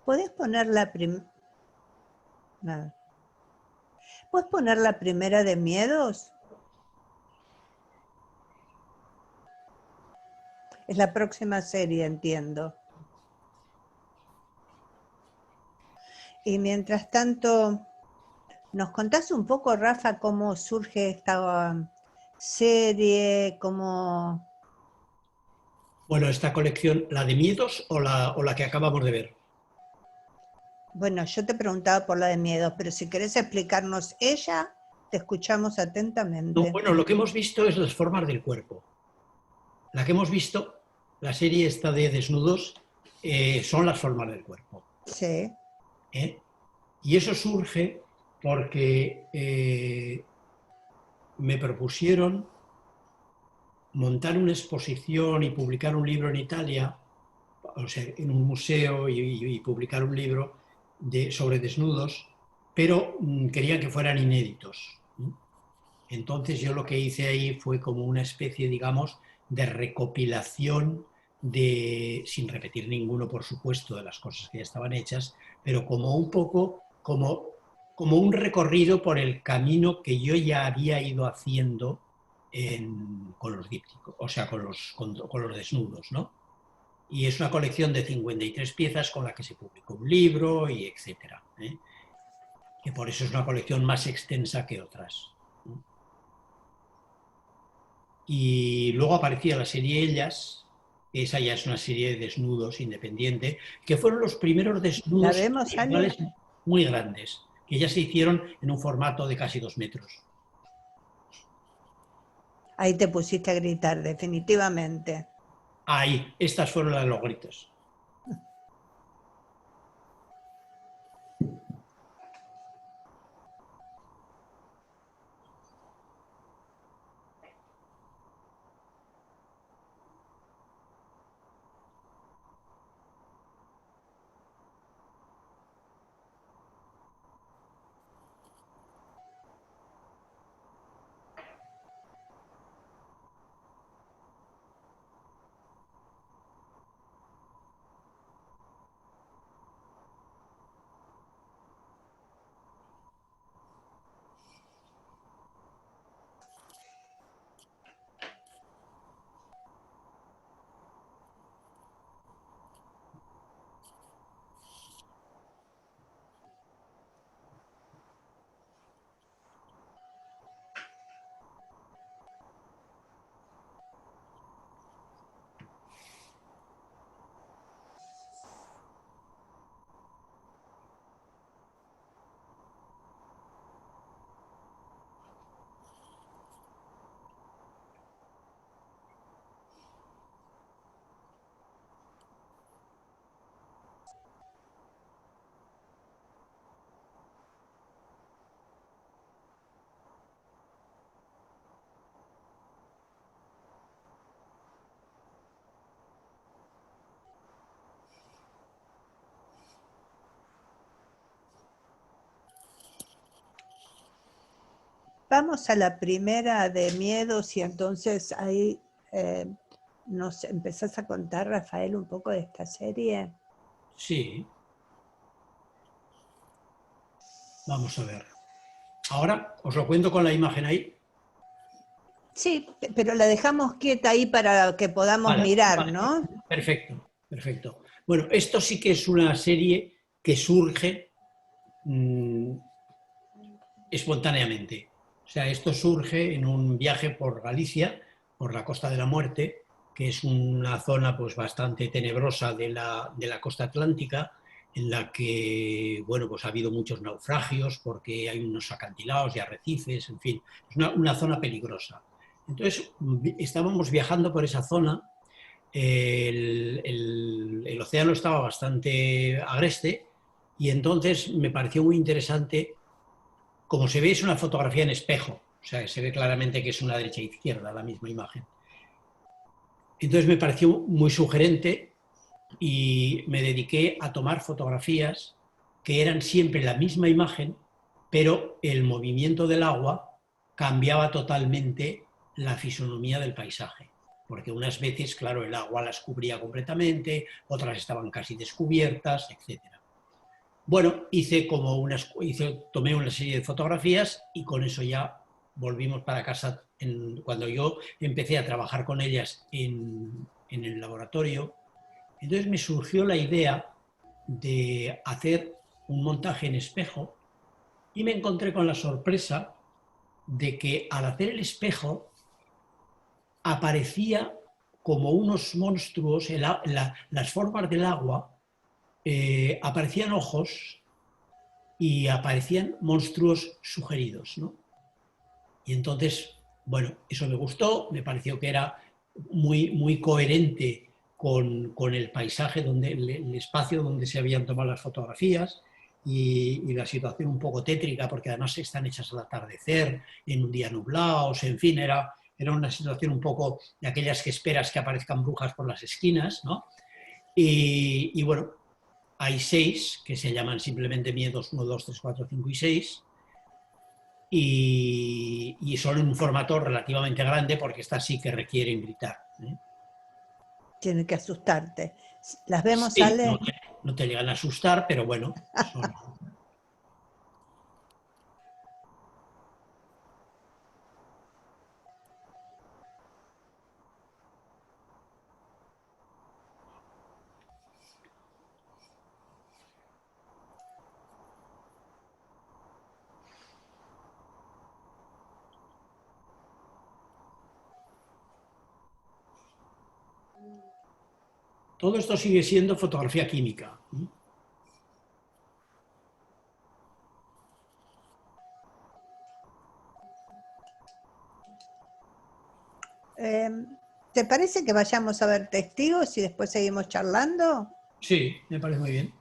¿Podés poner ¿Puedes poner la primera de miedos? Es la próxima serie, entiendo. Y mientras tanto, ¿nos contás un poco, Rafa, cómo surge esta serie? ¿Cómo...? Bueno, esta colección, ¿la de miedos o la que acabamos de ver? Bueno, yo te preguntaba por la de miedos, pero si querés explicarnos ella, te escuchamos No, atentamente. bueno, lo que hemos visto es las formas del cuerpo. La que hemos visto, la serie esta de desnudos, son las formas del cuerpo. Sí. ¿Eh? Y eso surge porque me propusieron montar una exposición y publicar un libro en Italia, o sea, en un museo y publicar un libro sobre desnudos, pero querían que fueran inéditos. Entonces yo lo que hice ahí fue como una especie, digamos, de recopilación sin repetir ninguno, por supuesto, de las cosas que ya estaban hechas, pero como un poco, como un recorrido por el camino que yo ya había ido haciendo con los dípticos, o sea, con los desnudos, ¿no? Y es una colección de 53 piezas con la que se publicó un libro y etcétera, ¿eh? Que por eso es una colección más extensa que otras. Y luego aparecía la serie Ellas, que esa ya es una serie de desnudos independiente, que fueron los primeros ¿La desnudos vemos, Ale? sexuales muy grandes, que ya se hicieron en un formato de casi 2 metros. Ahí te pusiste a gritar, definitivamente. Ahí, estas fueron las de los gritos. Vamos a la primera de miedos y entonces ahí nos empezás a contar, Rafael, un poco de esta serie. Sí. Vamos a ver. Ahora os lo cuento con la imagen ahí. Sí, pero la dejamos quieta ahí para que podamos Vale, mirar, vale. ¿no? Perfecto, perfecto. Bueno, esto sí que es una serie que surge espontáneamente. O sea, esto surge en un viaje por Galicia, por la Costa de la Muerte, que es una zona pues bastante tenebrosa de la costa atlántica, en la que, bueno, pues ha habido muchos naufragios porque hay unos acantilados y arrecifes, en fin, es una zona peligrosa. Entonces, estábamos viajando por esa zona, el océano estaba bastante agreste y entonces me pareció muy interesante. Como se ve, es una fotografía en espejo, o sea, se ve claramente que es una derecha e izquierda la misma imagen. Entonces me pareció muy sugerente y me dediqué a tomar fotografías que eran siempre la misma imagen, pero el movimiento del agua cambiaba totalmente la fisonomía del paisaje. Porque unas veces, claro, el agua las cubría completamente, otras estaban casi descubiertas, etcétera. Bueno, tomé una serie de fotografías y con eso ya volvimos para casa. Cuando yo empecé a trabajar con ellas en el laboratorio, entonces me surgió la idea de hacer un montaje en espejo y me encontré con la sorpresa de que al hacer el espejo aparecía como unos monstruos, las formas del agua, aparecían ojos y aparecían monstruos sugeridos, ¿no? Y entonces, bueno, eso me gustó, me pareció que era muy coherente con el paisaje, el espacio donde se habían tomado las fotografías y la situación un poco tétrica, porque además están hechas al atardecer, en un día nublado, en fin, era una situación un poco de aquellas que esperas que aparezcan brujas por las esquinas, ¿no? Y bueno, hay 6 que se llaman simplemente miedos 1, 2, 3, 4, 5 y 6, y son en un formato relativamente grande porque estas sí que requieren gritar, ¿eh? Tiene que asustarte. ¿Las vemos, Sí, Ale? no te llegan a asustar, pero bueno, son... Todo esto sigue siendo fotografía química, ¿eh? ¿Te parece que vayamos a ver testigos y después seguimos charlando? Sí, me parece muy bien.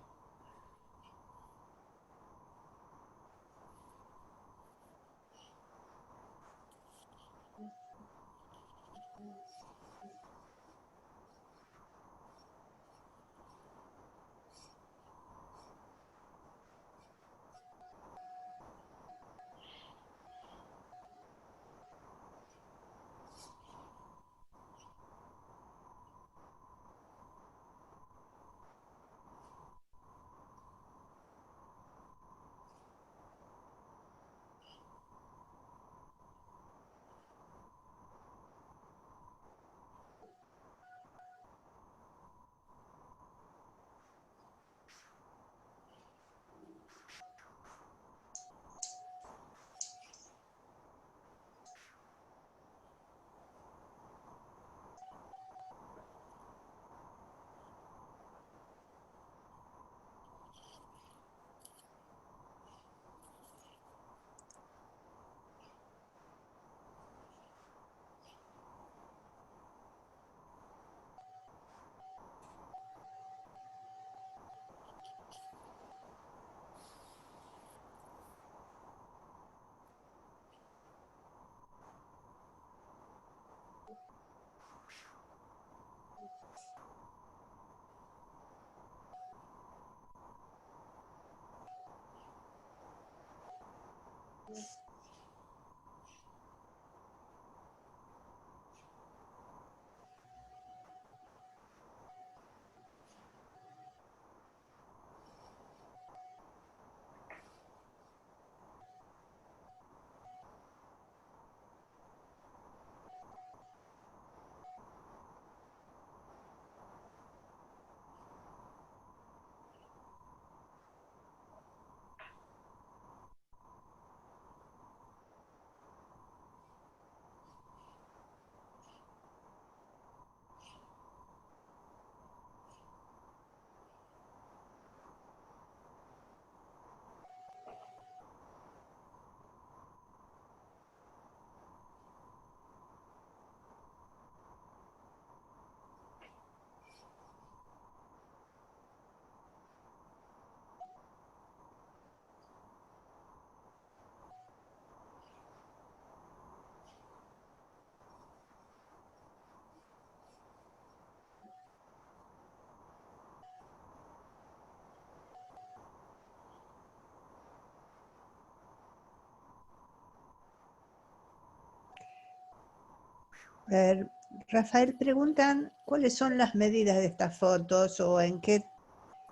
Rafael, preguntan cuáles son las medidas de estas fotos o en qué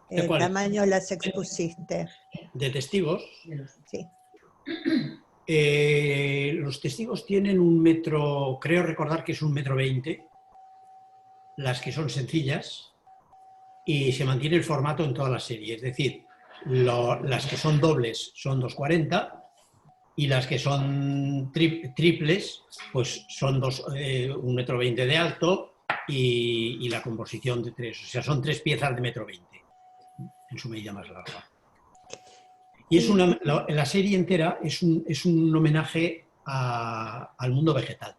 ¿De cuáles? tamaño las expusiste. De testigos. Sí. Los testigos tienen 1 metro, creo recordar que es 1,20 m, las que son sencillas, y se mantiene el formato en toda la serie. Es decir, las que son dobles son 2,40 y las que son triples pues son 1,20 m de alto y la composición de 3. O sea, son 3 piezas de 1,20 m en su medida más larga. Y es la serie entera es un homenaje al mundo vegetal.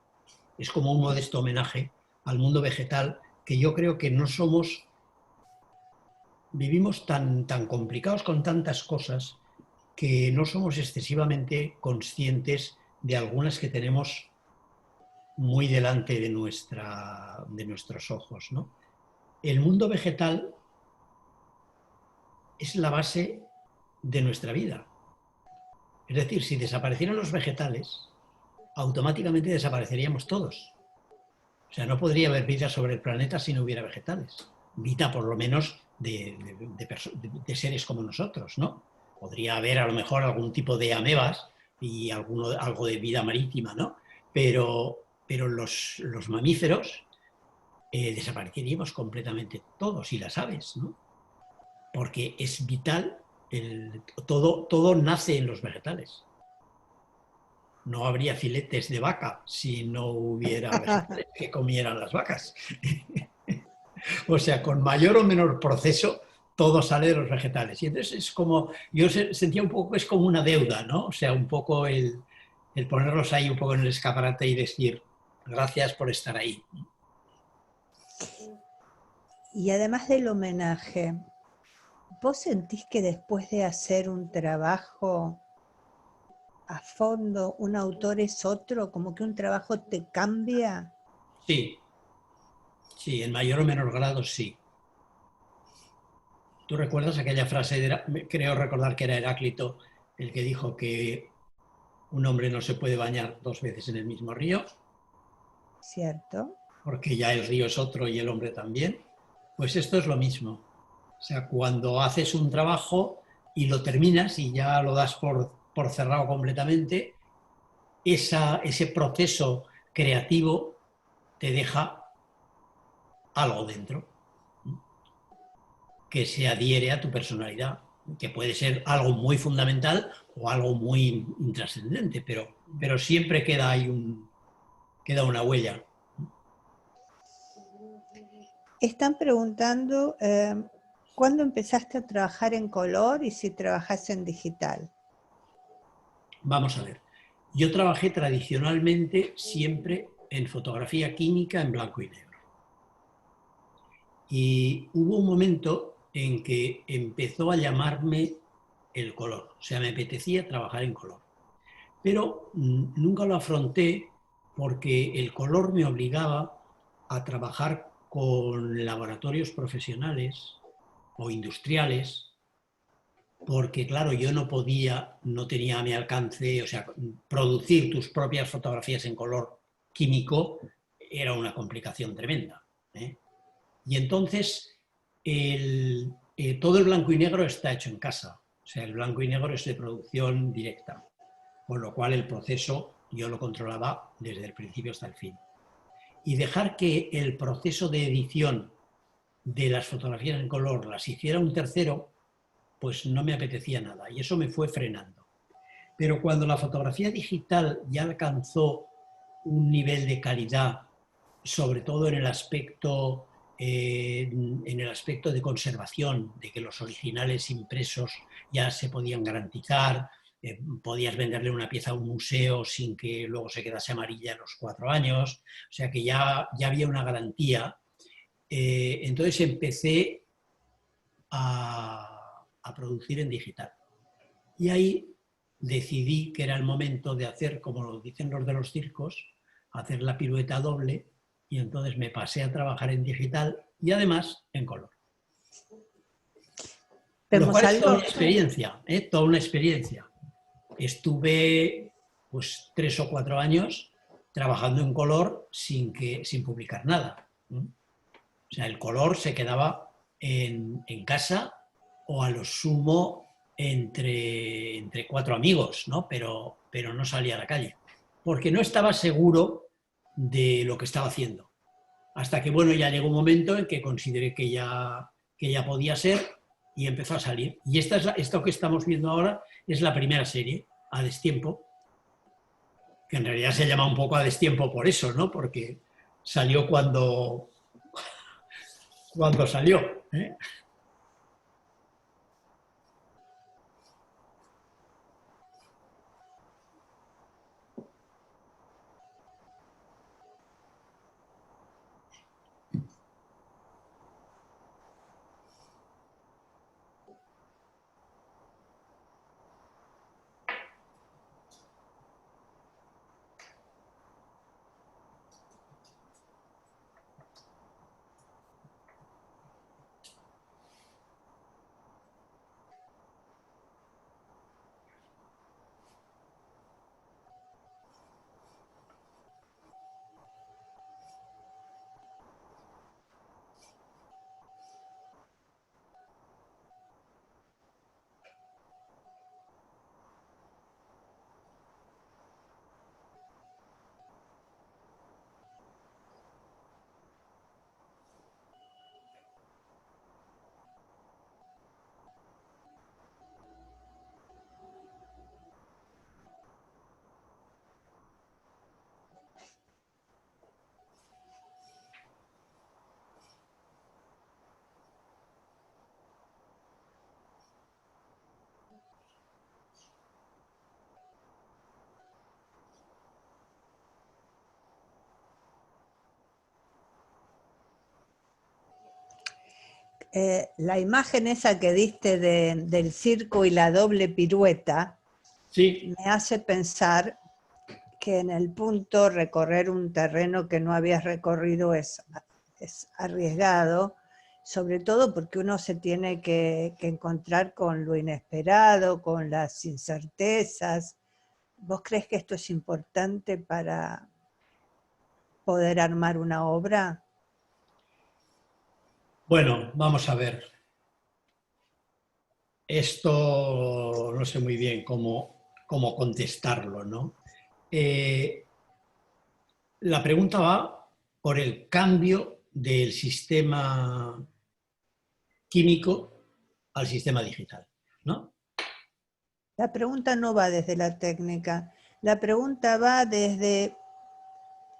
Es como un modesto homenaje al mundo vegetal, que yo creo que no somos, vivimos tan complicados con tantas cosas que no somos excesivamente conscientes de algunas que tenemos muy delante de nuestros ojos, ¿no? El mundo vegetal es la base de nuestra vida. Es decir, si desaparecieran los vegetales, automáticamente desapareceríamos todos. O sea, no podría haber vida sobre el planeta si no hubiera vegetales. Vida, por lo menos, de seres como nosotros, ¿no? Podría haber, a lo mejor, algún tipo de amebas y algo de vida marítima, ¿no? Pero los mamíferos desapareceríamos completamente todos, y las aves, ¿no? Porque es vital, todo nace en los vegetales. No habría filetes de vaca si no hubiera vegetales que comieran las vacas. O sea, con mayor o menor proceso, todo sale de los vegetales. Y entonces es como, yo sentía un poco que es como una deuda, ¿no? O sea, un poco el ponerlos ahí un poco en el escaparate y decir, gracias por estar ahí. Y además del homenaje, ¿vos sentís que después de hacer un trabajo a fondo, un autor es otro? ¿Como que un trabajo te cambia? Sí, sí, en mayor o menor grado sí. ¿Tú recuerdas aquella frase? Creo recordar que era Heráclito el que dijo que un hombre no se puede bañar dos veces en el mismo río, ¿Cierto? porque ya el río es otro y el hombre también. Pues esto es lo mismo. O sea, cuando haces un trabajo y lo terminas y ya lo das por cerrado completamente, ese proceso creativo te deja algo dentro que se adhiere a tu personalidad, que puede ser algo muy fundamental o algo muy intrascendente, pero siempre queda ahí queda una huella. Están preguntando ¿cuándo empezaste a trabajar en color y si trabajas en digital? Vamos a ver. Yo trabajé tradicionalmente siempre en fotografía química en blanco y negro. Y hubo un momento en que empezó a llamarme el color, o sea, me apetecía trabajar en color. Pero nunca lo afronté porque el color me obligaba a trabajar con laboratorios profesionales o industriales, porque claro, yo no tenía a mi alcance, o sea, producir tus propias fotografías en color químico era una complicación tremenda, ¿eh? Y entonces todo el blanco y negro está hecho en casa, o sea, el blanco y negro es de producción directa, con lo cual el proceso yo lo controlaba desde el principio hasta el fin. Y dejar que el proceso de edición de las fotografías en color las hiciera un tercero, pues no me apetecía nada y eso me fue frenando. Pero cuando la fotografía digital ya alcanzó un nivel de calidad, sobre todo en el aspecto de conservación, de que los originales impresos ya se podían garantizar, podías venderle una pieza a un museo sin que luego se quedase amarilla a los 4 años, o sea que ya había una garantía. Entonces empecé a producir en digital. Y ahí decidí que era el momento de hacer, como lo dicen los de los circos, hacer la pirueta doble, y entonces me pasé a trabajar en digital y además en color. Lo ¿Vemos cual es toda algo? una experiencia, ¿eh? Toda una experiencia. Estuve pues 3 o 4 años trabajando en color sin publicar nada. O sea, el color se quedaba en casa o a lo sumo entre 4 amigos, ¿no? Pero no salía a la calle, porque no estaba seguro de lo que estaba haciendo. Hasta que, bueno, ya llegó un momento en que consideré que ya podía ser y empezó a salir. Y esto que estamos viendo ahora es la primera serie, A Destiempo, que en realidad se llama un poco A Destiempo por eso, ¿no? Porque salió cuando salió, ¿eh? La imagen esa que diste del circo y la doble pirueta, Sí. me hace pensar que en el punto recorrer un terreno que no habías recorrido es arriesgado, sobre todo porque uno se tiene que encontrar con lo inesperado, con las incertezas. ¿Vos crees que esto es importante para poder armar una obra? Bueno, vamos a ver. Esto no sé muy bien cómo contestarlo, ¿no? Eh, la pregunta va por el cambio del sistema químico al sistema digital, ¿no? La pregunta no va desde la técnica, la pregunta va desde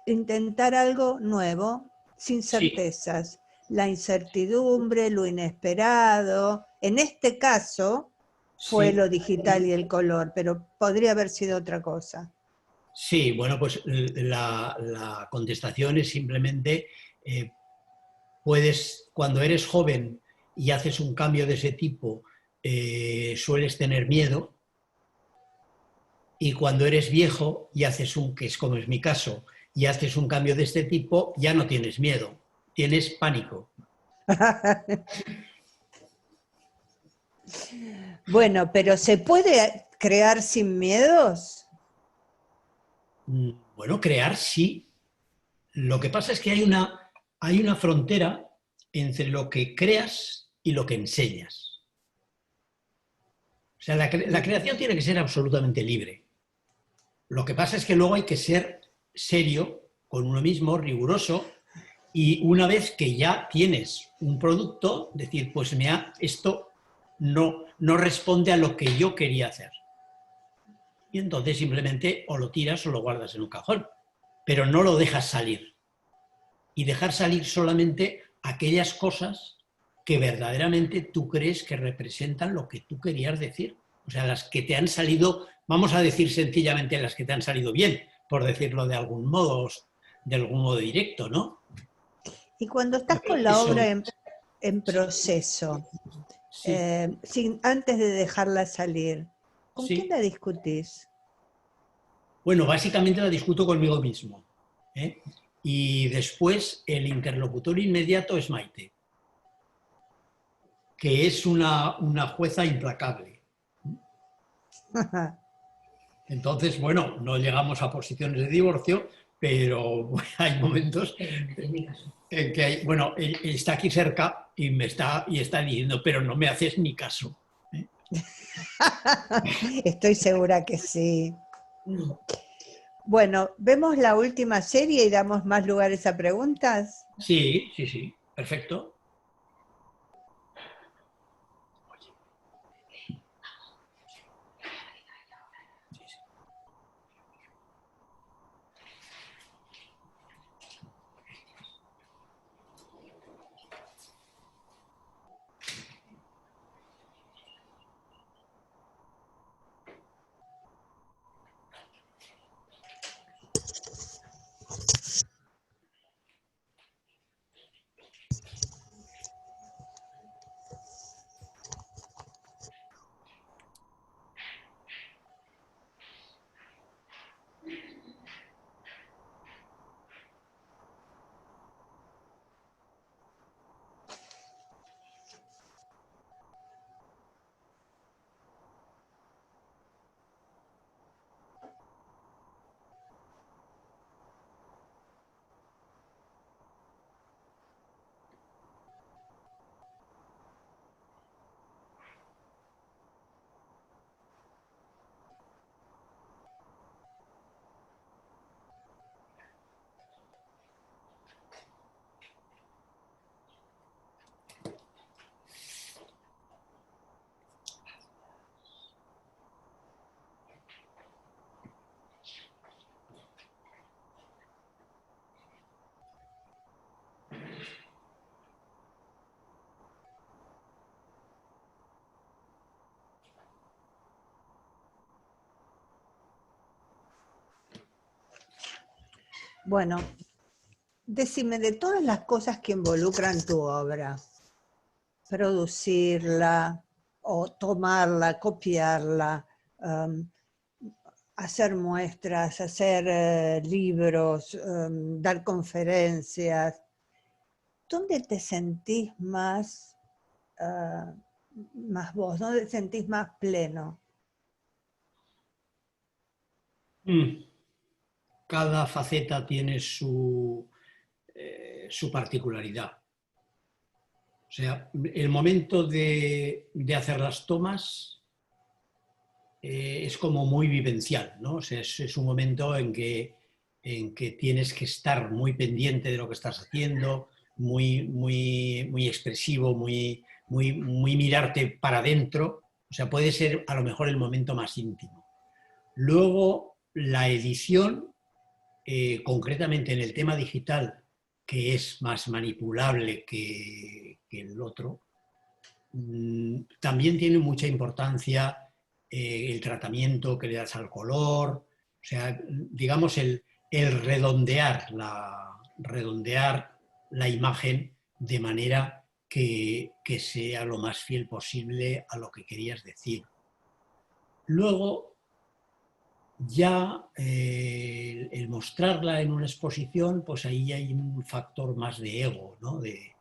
intentar algo nuevo, sin Sí, certezas, la incertidumbre, lo inesperado. En este caso fue sí, lo digital y el color, pero podría haber sido otra cosa. sí. Bueno, pues la contestación es simplemente, eh, cuando eres joven y haces un cambio de ese tipo, sueles tener miedo, y cuando eres viejo y haces que es como es mi caso, y haces un cambio de este tipo, ya no tienes miedo, tienes pánico. Bueno, pero ¿se puede crear sin miedos? Bueno, crear sí. Lo que pasa es que hay una frontera entre lo que creas y lo que enseñas. O sea, la creación tiene que ser absolutamente libre. Lo que pasa es que luego hay que ser serio con uno mismo, riguroso, y una vez que ya tienes un producto, decir, pues mira, esto no responde a lo que yo quería hacer. Y entonces simplemente o lo tiras o lo guardas en un cajón, pero no lo dejas salir. Y dejar salir solamente aquellas cosas que verdaderamente tú crees que representan lo que tú querías decir. O sea, las que te han salido, vamos a decir sencillamente las que te han salido bien, por decirlo de algún modo directo, ¿no? Y cuando Yo estás creo con que la obra en proceso, sí, antes de dejarla salir, ¿con quién sí. la discutís? Bueno, básicamente la discuto conmigo mismo, ¿eh? Y después el interlocutor inmediato es Maite, que es una jueza implacable. Entonces, bueno, no llegamos a posiciones de divorcio, pero bueno, hay momentos en que bueno, él está aquí cerca y está diciendo, pero no me haces ni caso, ¿eh? Estoy segura que sí. Bueno, ¿vemos la última serie y damos más lugares a preguntas? Sí, sí, sí, perfecto. Bueno, decime de todas las cosas que involucran tu obra, producirla o tomarla, copiarla, hacer muestras, hacer libros, dar conferencias. ¿Dónde te sentís más, más vos? ¿Dónde te sentís más pleno? Cada faceta tiene su particularidad. O sea, el momento de hacer las tomas es como muy vivencial, ¿no? O sea, es un momento en que tienes que estar muy pendiente de lo que estás haciendo, muy expresivo, muy mirarte para adentro. O sea, puede ser a lo mejor el momento más íntimo. Luego, la edición, concretamente en el tema digital, que es más manipulable que el otro, también tiene mucha importancia el tratamiento que le das al color, o sea, digamos el redondear la imagen de manera que sea lo más fiel posible a lo que querías decir. Luego, ya el mostrarla en una exposición, pues ahí hay un factor más de ego, ¿no? De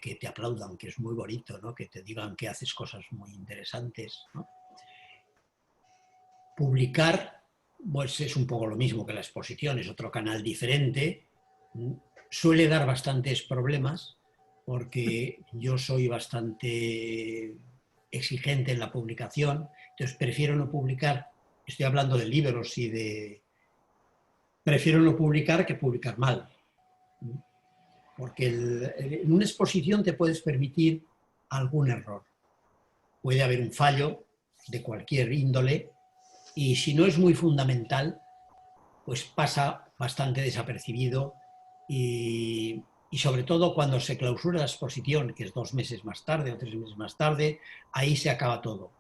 que te aplaudan, que es muy bonito, ¿no? Que te digan que haces cosas muy interesantes, ¿no? Publicar, pues es un poco lo mismo que la exposición, es otro canal diferente, suele dar bastantes problemas porque yo soy bastante exigente en la publicación, entonces prefiero no publicar. Estoy hablando de libros y de... Prefiero no publicar que publicar mal. Porque en una exposición te puedes permitir algún error. Puede haber un fallo de cualquier índole y si no es muy fundamental, pues pasa bastante desapercibido y sobre todo cuando se clausura la exposición, que es 2 meses más tarde o 3 meses más tarde, ahí se acaba todo.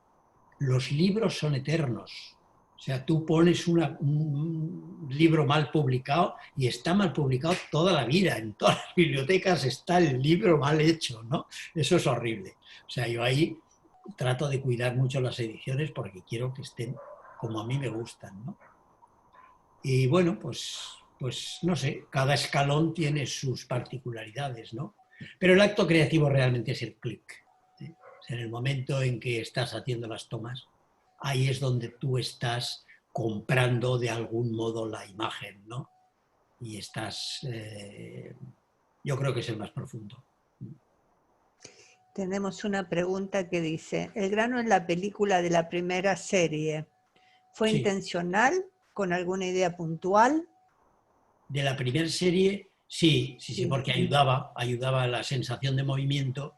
Los libros son eternos. O sea, tú pones un libro mal publicado y está mal publicado toda la vida. En todas las bibliotecas está el libro mal hecho, ¿no? Eso es horrible. O sea, yo ahí trato de cuidar mucho las ediciones porque quiero que estén como a mí me gustan, ¿no? Y bueno, pues no sé, cada escalón tiene sus particularidades, ¿no? Pero el acto creativo realmente es el clic. O sea, en el momento en que estás haciendo las tomas, ahí es donde tú estás comprando de algún modo la imagen, ¿no? Y estás, yo creo que es el más profundo. Tenemos una pregunta que dice, ¿el grano en la película de la primera serie fue intencional, con alguna idea puntual? De la primera serie, sí, porque ayudaba a la sensación de movimiento.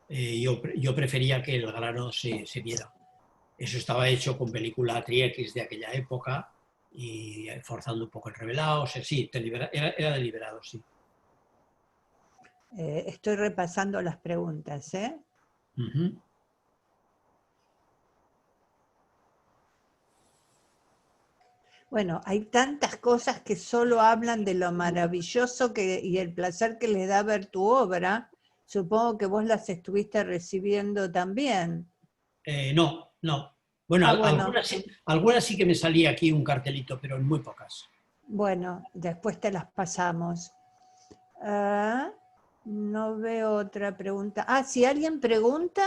Yo prefería que el grano se viera. Eso estaba hecho con película Tri-X de aquella época y forzando un poco el revelado. O sea, sí, era deliberado, sí. Estoy repasando las preguntas, ¿eh? Uh-huh. Bueno, hay tantas cosas que solo hablan de lo maravilloso y el placer que les da ver tu obra. Supongo que vos las estuviste recibiendo también. No. Bueno, Bueno. Algunas sí que me salía aquí un cartelito, pero en muy pocas. Bueno, después te las pasamos. No veo otra pregunta. Si alguien pregunta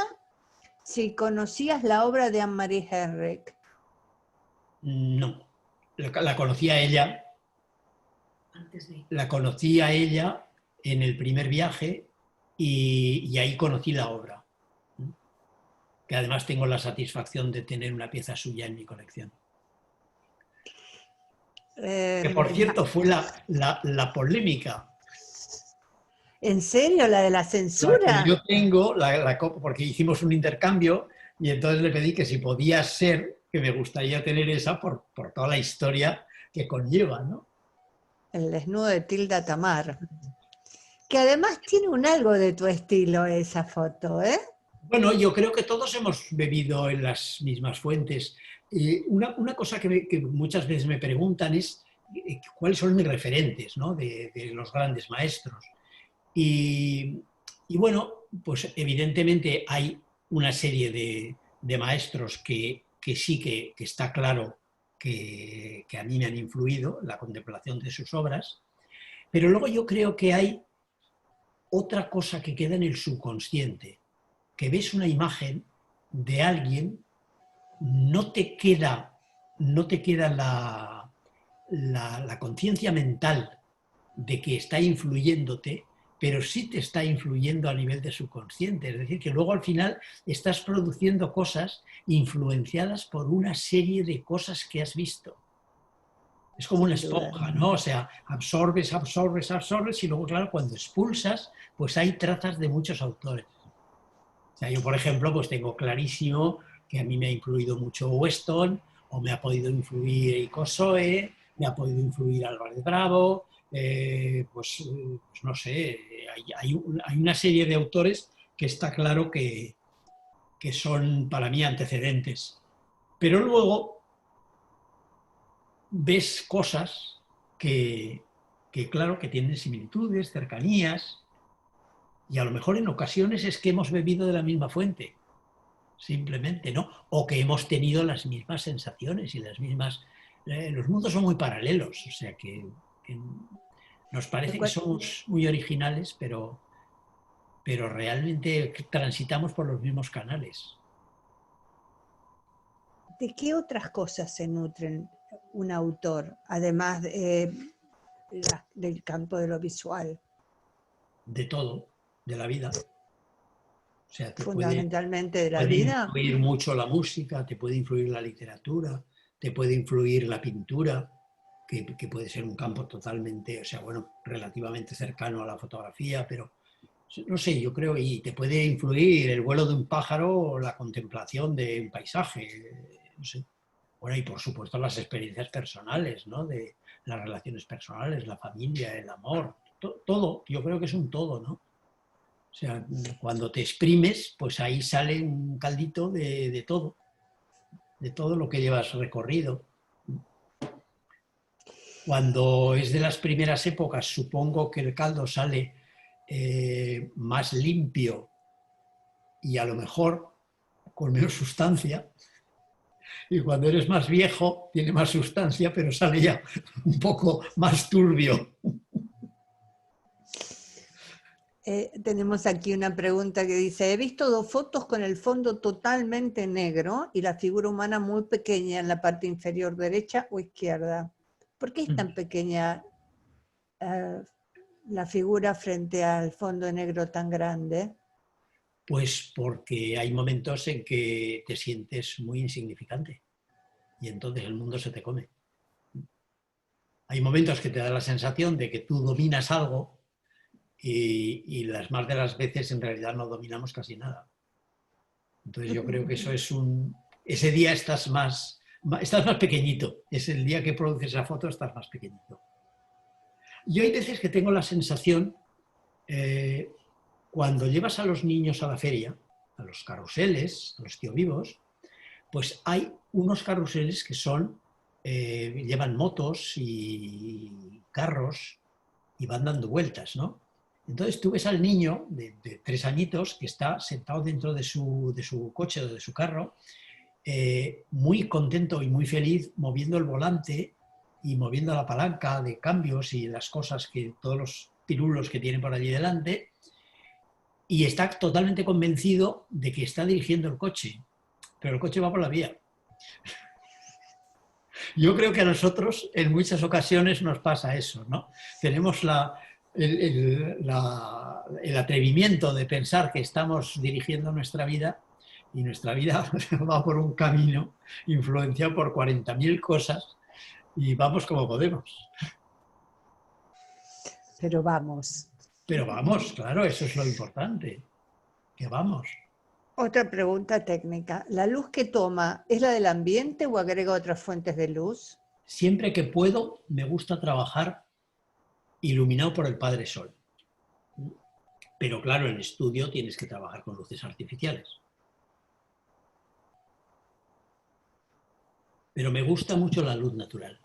si conocías la obra de Anne-Marie Henriques. No, la conocí a ella. La conocí a ella en el primer viaje y ahí conocí la obra. Que además tengo la satisfacción de tener una pieza suya en mi colección. Que por cierto fue la polémica. ¿En serio? ¿La de la censura? Yo tengo la copa, porque hicimos un intercambio y entonces le pedí que si podía ser, que me gustaría tener esa por toda la historia que conlleva, ¿no? El desnudo de Tilda Tamar. Que además tiene un algo de tu estilo esa foto, ¿eh? Bueno, yo creo que todos hemos bebido en las mismas fuentes. Una cosa que muchas veces me preguntan es cuáles son mis referentes, ¿no? de los grandes maestros. Y bueno, pues evidentemente hay una serie de maestros que sí que está claro que a mí me han influido, la contemplación de sus obras, pero luego yo creo que hay otra cosa que queda en el subconsciente, que ves una imagen de alguien, no te queda la conciencia mental de que está influyéndote, pero sí te está influyendo a nivel de subconsciente. Es decir, que luego al final estás produciendo cosas influenciadas por una serie de cosas que has visto. Es como una Sin duda. esponja, ¿no? O sea, absorbes, absorbes, absorbes y luego, claro, cuando expulsas, pues hay trazas de muchos autores. O sea, yo, por ejemplo, pues tengo clarísimo que a mí me ha influido mucho Weston, o me ha podido influir Eiko Soe, me ha podido influir Álvarez Bravo, pues no sé, hay una serie de autores que está claro que son para mí antecedentes. Pero luego ves cosas claro, que tienen similitudes, cercanías, y a lo mejor en ocasiones es que hemos bebido de la misma fuente, simplemente, ¿no? O que hemos tenido las mismas sensaciones y las mismas... los mundos son muy paralelos, o sea que nos parece que somos muy originales, pero realmente transitamos por los mismos canales. ¿De qué otras cosas se nutren un autor, además del campo de lo visual? De todo, de la vida. O sea, Fundamentalmente de la puede vida. influir mucho la música, te puede influir la literatura, te puede influir la pintura, que puede ser un campo totalmente, o sea, bueno, relativamente cercano a la fotografía, pero no sé, yo creo, y te puede influir el vuelo de un pájaro o la contemplación de un paisaje, no sé. Bueno, y por supuesto las experiencias personales, ¿no? De las relaciones personales, la familia, el amor, todo, yo creo que es un todo, ¿no? O sea, cuando te exprimes, pues ahí sale un caldito de todo lo que llevas recorrido. Cuando es de las primeras épocas, supongo que el caldo sale más limpio y a lo mejor con menos sustancia. Y cuando eres más viejo, tiene más sustancia, pero sale ya un poco más turbio. Tenemos aquí una pregunta que dice, he visto 2 fotos con el fondo totalmente negro y la figura humana muy pequeña en la parte inferior derecha o izquierda. ¿Por qué es tan pequeña la figura frente al fondo negro tan grande? Pues porque hay momentos en que te sientes muy insignificante y entonces el mundo se te come. Hay momentos que te da la sensación de que tú dominas algo y las más de las veces en realidad no dominamos casi nada. Entonces yo creo que eso es ese día estás más pequeñito. Es el día que produces esa foto, estás más pequeñito. Yo hay veces que tengo la sensación, cuando llevas a los niños a la feria, a los carruseles, a los tío vivos, pues hay unos carruseles que llevan motos y carros y van dando vueltas, ¿no? Entonces tú ves al niño de 3 añitos que está sentado dentro de su coche o de su carro, muy contento y muy feliz, moviendo el volante y moviendo la palanca de cambios y las cosas todos los pirulos que tiene por allí delante, y está totalmente convencido de que está dirigiendo el coche, pero el coche va por la vía. Yo creo que a nosotros en muchas ocasiones nos pasa eso, ¿no? Tenemos el atrevimiento de pensar que estamos dirigiendo nuestra vida y nuestra vida va por un camino influenciado por 40.000 cosas y vamos como podemos. Pero vamos. Pero vamos, claro, eso es lo importante, que vamos. Otra pregunta técnica. ¿La luz que toma es la del ambiente o agrega otras fuentes de luz? Siempre que puedo, me gusta trabajar iluminado por el Padre Sol. Pero claro, en estudio tienes que trabajar con luces artificiales. Pero me gusta mucho la luz natural.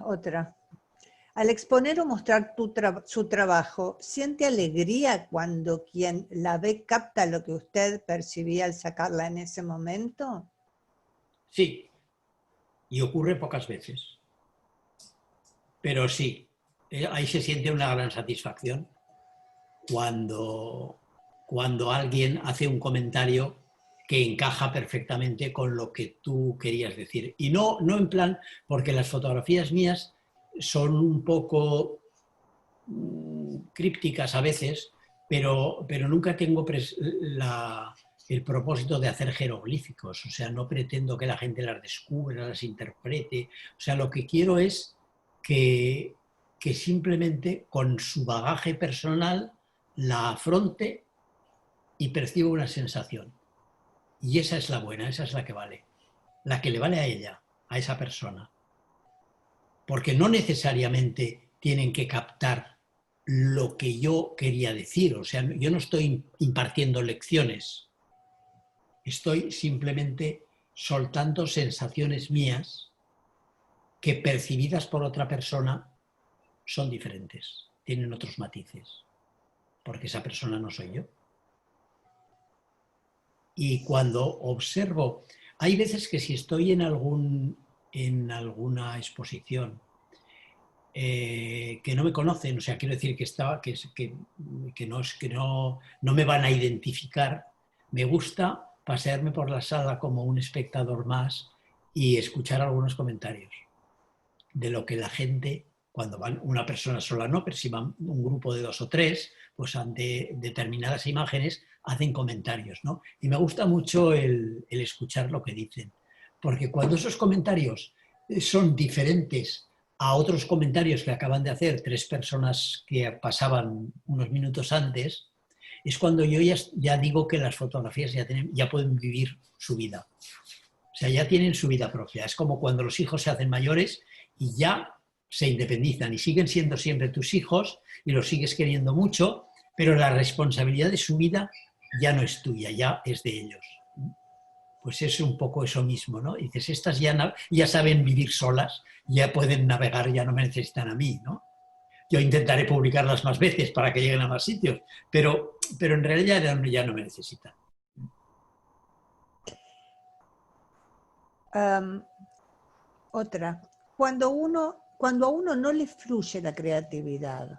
Otra. Al exponer o mostrar su trabajo, ¿siente alegría cuando quien la ve capta lo que usted percibía al sacarla en ese momento? Sí, y ocurre pocas veces, pero sí, ahí se siente una gran satisfacción cuando, cuando alguien hace un comentario que encaja perfectamente con lo que tú querías decir. Y no, no en plan, porque las fotografías mías son un poco crípticas a veces, pero nunca tengo el propósito de hacer jeroglíficos, o sea, no pretendo que la gente las descubra, las interprete, o sea, lo que quiero es que, que simplemente con su bagaje personal la afronte y perciba una sensación. Y esa es la buena, esa es la que vale, la que le vale a ella, a esa persona. Porque no necesariamente tienen que captar lo que yo quería decir. O sea, yo no estoy impartiendo lecciones, estoy simplemente soltando sensaciones mías que percibidas por otra persona son diferentes, tienen otros matices, porque esa persona no soy yo. Y cuando observo, hay veces que si estoy en alguna exposición, que no me conocen, o sea, quiero decir que no me van a identificar, me gusta pasearme por la sala como un espectador más y escuchar algunos comentarios de lo que la gente, cuando van una persona sola no, pero si van un grupo de 2 o 3, pues ante determinadas imágenes hacen comentarios, ¿no? Y me gusta mucho el escuchar lo que dicen, porque cuando esos comentarios son diferentes a otros comentarios que acaban de hacer 3 personas que pasaban unos minutos antes, es cuando yo ya digo que las fotografías ya pueden vivir su vida. O sea, ya tienen su vida propia. Es como cuando los hijos se hacen mayores y ya se independizan y siguen siendo siempre tus hijos y los sigues queriendo mucho, pero la responsabilidad de su vida ya no es tuya, ya es de ellos. Pues es un poco eso mismo, ¿no? Y dices, estas ya saben vivir solas, ya pueden navegar, ya no me necesitan a mí, ¿no? Yo intentaré publicarlas más veces para que lleguen a más sitios, pero en realidad ya no me necesitan. Otra, cuando a uno no le fluye la creatividad,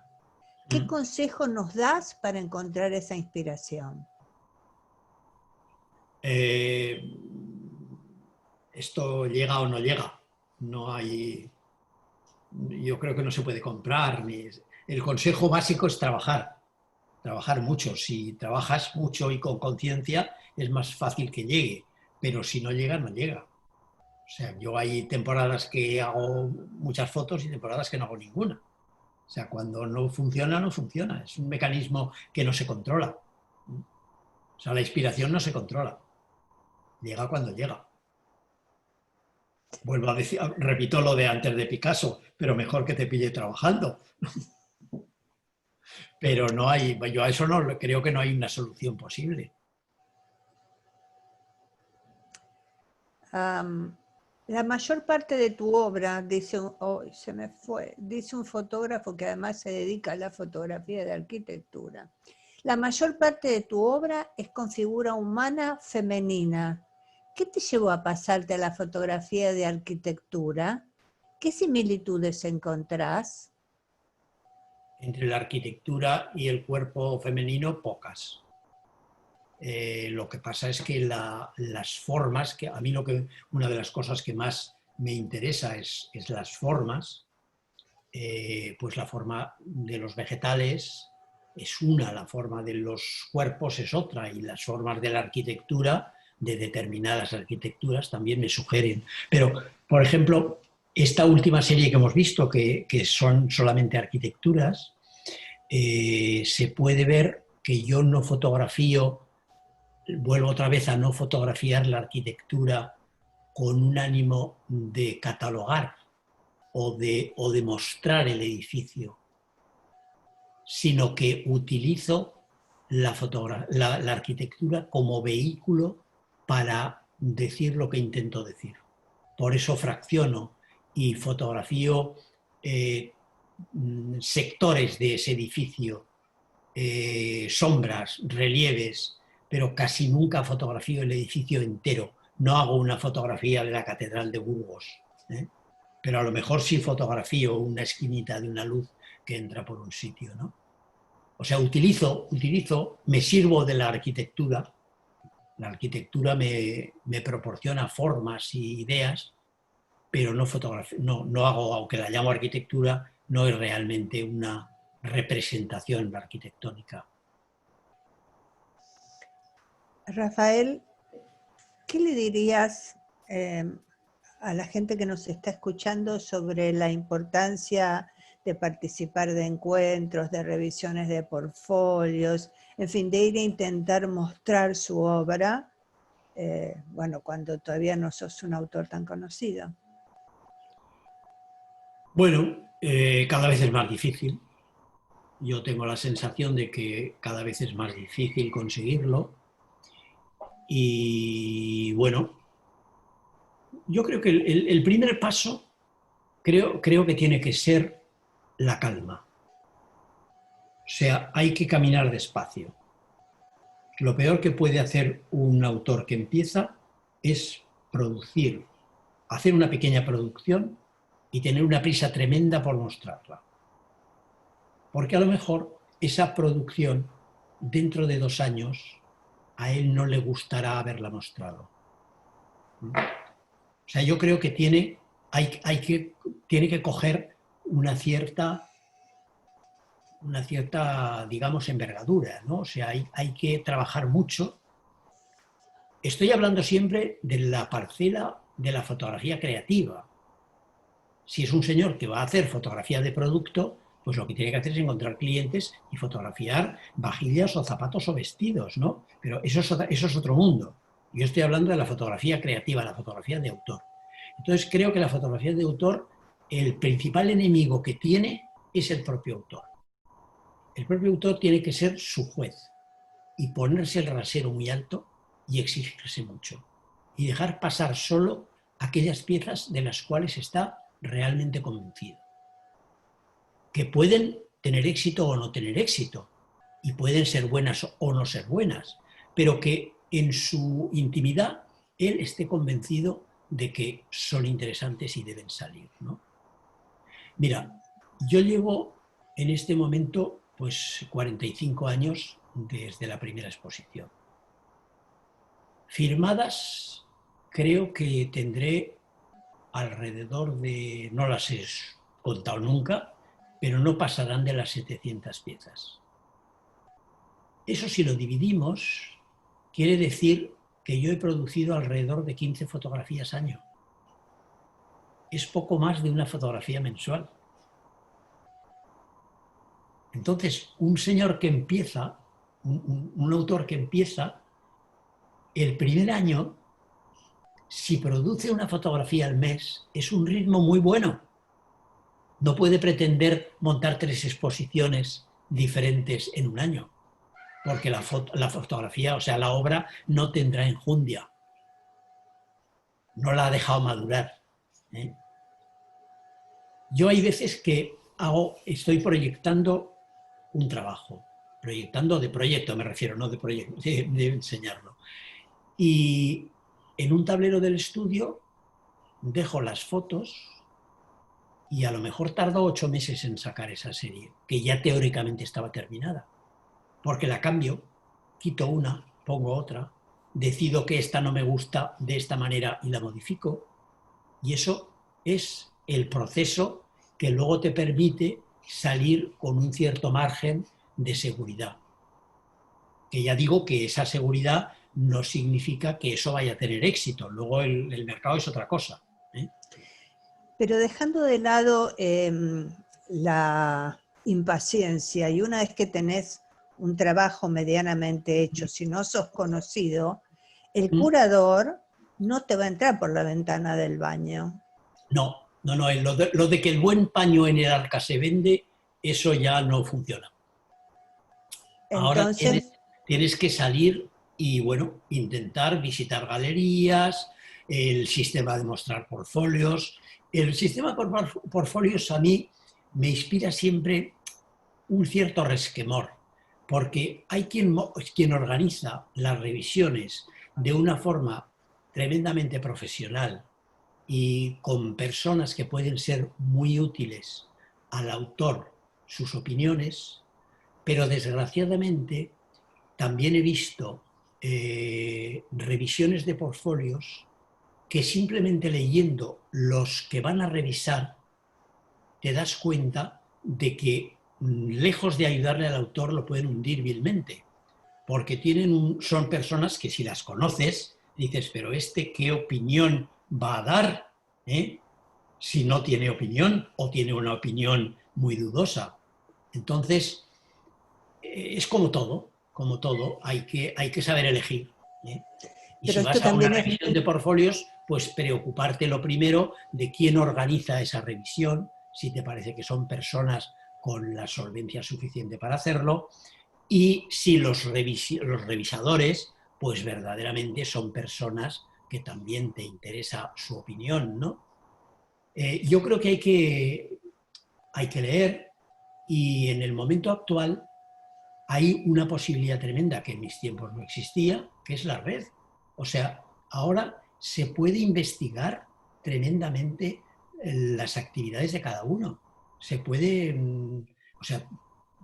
¿qué consejo nos das para encontrar esa inspiración? Esto llega o no llega. No hay. Yo creo que no se puede comprar. El consejo básico es trabajar mucho. Si trabajas mucho y con conciencia, es más fácil que llegue. Pero si no llega, no llega. O sea, yo hay temporadas que hago muchas fotos y temporadas que no hago ninguna. O sea, cuando no funciona, no funciona. Es un mecanismo que no se controla. O sea, la inspiración no se controla. Llega cuando llega. Vuelvo a decir, repito lo de antes de Picasso, pero mejor que te pille trabajando. Pero no hay, yo a eso no creo que no hay una solución posible. La mayor parte de tu obra, dice un fotógrafo que además se dedica a la fotografía de arquitectura. La mayor parte de tu obra es con figura humana femenina. ¿Qué te llevó a pasarte a la fotografía de arquitectura? ¿Qué similitudes encontrás? Entre la arquitectura y el cuerpo femenino, pocas. Lo que pasa es que las formas, que a mí una de las cosas que más me interesa es las formas, pues la forma de los vegetales es una, la forma de los cuerpos es otra, y las formas de la arquitectura, de determinadas arquitecturas, también me sugieren. Pero, por ejemplo, esta última serie que hemos visto, que son solamente arquitecturas, se puede ver que yo no fotografío, vuelvo otra vez a no fotografiar la arquitectura con un ánimo de catalogar o de mostrar el edificio, sino que utilizo la arquitectura como vehículo para decir lo que intento decir. Por eso fracciono y fotografío sectores de ese edificio, sombras, relieves, pero casi nunca fotografío el edificio entero. No hago una fotografía de la Catedral de Burgos, ¿eh? Pero a lo mejor sí fotografío una esquinita de una luz que entra por un sitio, ¿no? O sea, me sirvo de la arquitectura. La arquitectura me proporciona formas y ideas, pero no hago, aunque la llamo arquitectura, no es realmente una representación arquitectónica. Rafael, ¿qué le dirías a la gente que nos está escuchando sobre la importancia de participar de encuentros, de revisiones de portfolios, en fin, de ir a intentar mostrar su obra, bueno, cuando todavía no sos un autor tan conocido? Bueno, cada vez es más difícil. Yo tengo la sensación de que cada vez es más difícil conseguirlo. Y bueno, yo creo que el primer paso creo que tiene que ser la calma. O sea, hay que caminar despacio. Lo peor que puede hacer un autor que empieza es producir, hacer una pequeña producción y tener una prisa tremenda por mostrarla. Porque a lo mejor esa producción, dentro de 2 años, a él no le gustará haberla mostrado. O sea, yo creo que tiene que coger una cierta, digamos, envergadura, ¿no? O sea, hay que trabajar mucho. Estoy hablando siempre de la parcela de la fotografía creativa. Si es un señor que va a hacer fotografía de producto, pues lo que tiene que hacer es encontrar clientes y fotografiar vajillas o zapatos o vestidos, ¿no? Pero eso es otro mundo. Yo estoy hablando de la fotografía creativa, la fotografía de autor. Entonces creo que la fotografía de autor, el principal enemigo que tiene es el propio autor. El propio autor tiene que ser su juez y ponerse el rasero muy alto y exigirse mucho. Y dejar pasar solo aquellas piezas de las cuales está realmente convencido. Que pueden tener éxito o no tener éxito, y pueden ser buenas o no ser buenas, pero que en su intimidad él esté convencido de que son interesantes y deben salir, ¿no? Mira, yo llevo en este momento pues 45 años desde la primera exposición. Firmadas creo que tendré alrededor de, no las he contado nunca, pero no pasarán de las 700 piezas. Eso, si lo dividimos, quiere decir que yo he producido alrededor de 15 fotografías año. Es poco más de una fotografía mensual. Entonces, un señor que empieza, un autor que empieza, el primer año, si produce una fotografía al mes, es un ritmo muy bueno. No puede pretender montar 3 exposiciones diferentes en un año, porque la fotografía, o sea, la obra no tendrá enjundia. No la ha dejado madurar, ¿eh? Yo hay veces que estoy proyectando un trabajo, proyectando de proyecto me refiero, no de proyecto, de enseñarlo. Y en un tablero del estudio dejo las fotos y a lo mejor tardo 8 meses en sacar esa serie, que ya teóricamente estaba terminada. Porque la cambio, quito una, pongo otra, decido que esta no me gusta de esta manera y la modifico. Y eso es el proceso que luego te permite salir con un cierto margen de seguridad. Que ya digo que esa seguridad no significa que eso vaya a tener éxito. Luego el mercado es otra cosa, ¿eh? Pero dejando de lado la impaciencia, y una vez que tenés un trabajo medianamente hecho, si no sos conocido, el curador no te va a entrar por la ventana del baño. No, lo de que el buen paño en el arca se vende, eso ya no funciona. Entonces, ahora tienes que salir y, bueno, intentar visitar galerías, el sistema de mostrar portfolios. El sistema de portfolios a mí me inspira siempre un cierto resquemor, porque hay quien organiza las revisiones de una forma tremendamente profesional y con personas que pueden ser muy útiles al autor sus opiniones, pero desgraciadamente también he visto revisiones de portfolios que simplemente leyendo los que van a revisar te das cuenta de que lejos de ayudarle al autor lo pueden hundir vilmente, porque son personas que si las conoces dices, pero ¿qué opinión va a dar? ¿Eh? Si no tiene opinión o tiene una opinión muy dudosa. Entonces, es como todo, hay que saber elegir. ¿Eh? Y Pero si esto vas a una también es, revisión de portfolios, pues preocuparte lo primero de quién organiza esa revisión, si te parece que son personas con la solvencia suficiente para hacerlo, y si los revisadores, pues verdaderamente son personas que también te interesa su opinión, ¿no? Yo creo que hay que leer y en el momento actual hay una posibilidad tremenda que en mis tiempos no existía, que es la red. O sea, ahora se puede investigar tremendamente las actividades de cada uno. Se puede, o sea,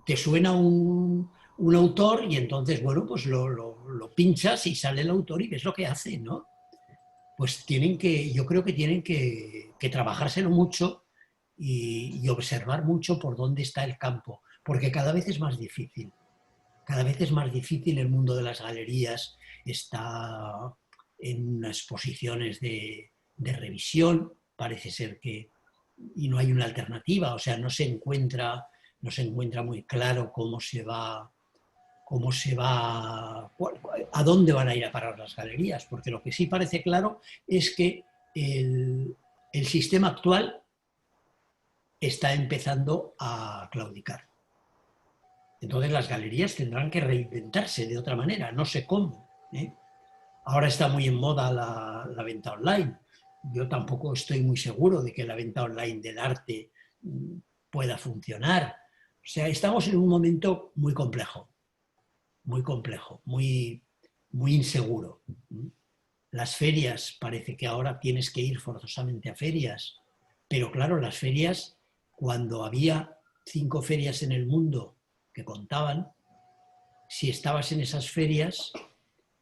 te suena un autor y entonces, bueno, pues lo pinchas y sale el autor y ves lo que hace, ¿no? Pues yo creo que tienen que trabajárselo mucho y observar mucho por dónde está el campo, porque cada vez es más difícil. Cada vez es más difícil, el mundo de las galerías está en unas posiciones de revisión, parece ser que, y no hay una alternativa, o sea, no se encuentra muy claro a dónde van a ir a parar las galerías, porque lo que sí parece claro es que el sistema actual está empezando a claudicar. Entonces las galerías tendrán que reinventarse de otra manera, no sé cómo. ¿Eh? Ahora está muy en moda la venta online. Yo tampoco estoy muy seguro de que la venta online del arte pueda funcionar. O sea, estamos en un momento muy complejo, muy inseguro. Las ferias, parece que ahora tienes que ir forzosamente a ferias, pero claro, las ferias, cuando había 5 ferias en el mundo que contaban, si estabas en esas ferias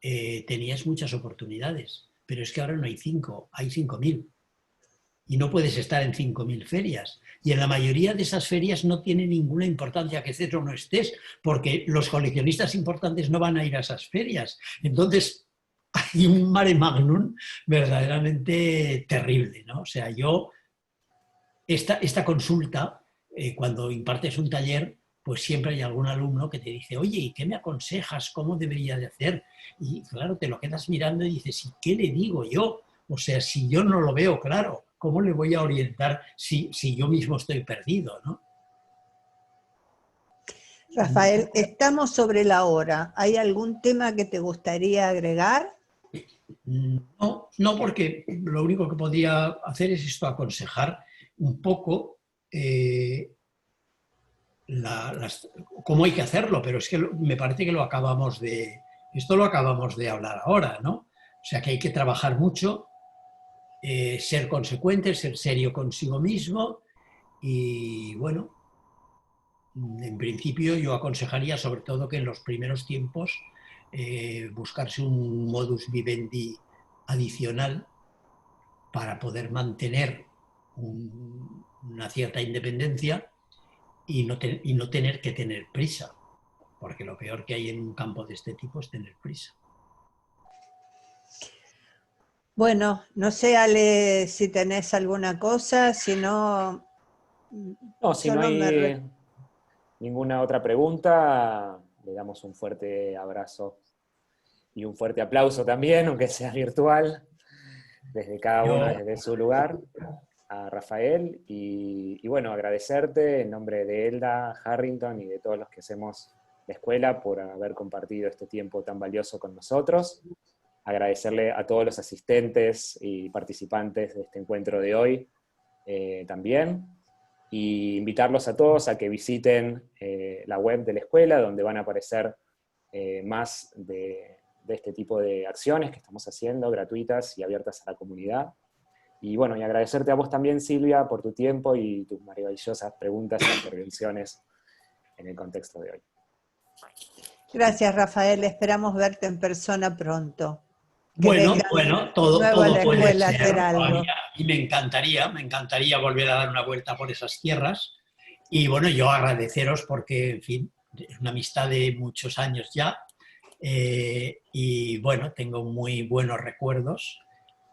tenías muchas oportunidades, pero es que ahora no hay 5, hay 5.000 y no puedes estar en 5.000 ferias. Y en la mayoría de esas ferias no tiene ninguna importancia que estés o no estés, porque los coleccionistas importantes no van a ir a esas ferias. Entonces, hay un mare magnum verdaderamente terrible, ¿no? O sea, esta consulta, cuando impartes un taller, pues siempre hay algún alumno que te dice, oye, ¿y qué me aconsejas? ¿Cómo debería de hacer? Y claro, te lo quedas mirando y dices, ¿y qué le digo yo? O sea, si yo no lo veo claro, ¿cómo le voy a orientar si yo mismo estoy perdido, ¿no? Rafael, estamos sobre la hora. ¿Hay algún tema que te gustaría agregar? No, no, porque lo único que podía hacer es esto, aconsejar un poco cómo hay que hacerlo, pero es que me parece que esto lo acabamos de hablar ahora, ¿no? O sea que hay que trabajar mucho, ser consecuente, ser serio consigo mismo y bueno, en principio yo aconsejaría sobre todo que en los primeros tiempos buscarse un modus vivendi adicional para poder mantener una cierta independencia y no tener que tener prisa, porque lo peor que hay en un campo de este tipo es tener prisa. Bueno, no sé, Ale, si tenés alguna cosa, si no, No, si no solo me... hay ninguna otra pregunta, le damos un fuerte abrazo y un fuerte aplauso también, aunque sea virtual, desde cada uno, Yo, desde su lugar, a Rafael. Y bueno, agradecerte en nombre de Elda Harrington y de todos los que hacemos la escuela por haber compartido este tiempo tan valioso con nosotros. Agradecerle a todos los asistentes y participantes de este encuentro de hoy también. y invitarlos a todos a que visiten la web de la escuela, donde van a aparecer más de este tipo de acciones que estamos haciendo, gratuitas y abiertas a la comunidad. Y bueno, y agradecerte a vos también, Silvia, por tu tiempo y tus maravillosas preguntas e intervenciones en el contexto de hoy. Gracias, Rafael. Esperamos verte en persona pronto. Que Bueno, vengas bueno, nuevo a todo la puede escuela a ser. hacer algo. Y me encantaría volver a dar una vuelta por esas tierras. Y bueno, yo agradeceros porque, en fin, es una amistad de muchos años ya. Y bueno, tengo muy buenos recuerdos.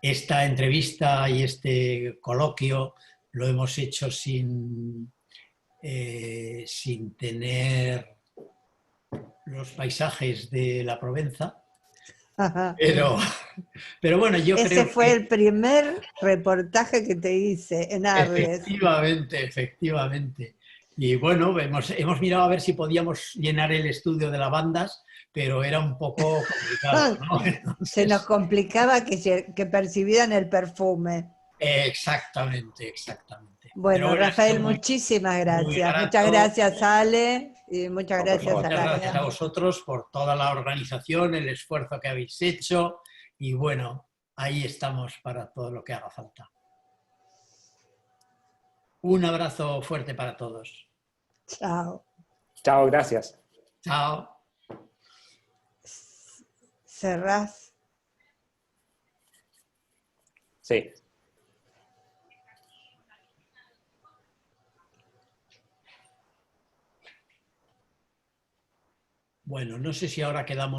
Esta entrevista y este coloquio lo hemos hecho sin tener los paisajes de la Provenza, Ajá. pero bueno, yo Ese creo fue que el primer reportaje que te hice en Arles. efectivamente. Y bueno, hemos mirado a ver si podíamos llenar el estudio de lavandas, pero era un poco complicado, ¿no? Se nos Entonces, complicaba que percibieran el perfume. exactamente. Pero Bueno, bueno, ha sido Rafael, muchísimas muy gracias. Muchas grato. gracias, Ale, y muchas No, por gracias favor. a Muchas gracias a la... vosotros por toda la organización, el esfuerzo que habéis hecho y bueno, ahí estamos para todo lo que haga falta. Un abrazo fuerte para todos. Chao. Chao, gracias. Chao. Cerrás. Sí. Bueno, no sé si ahora quedamos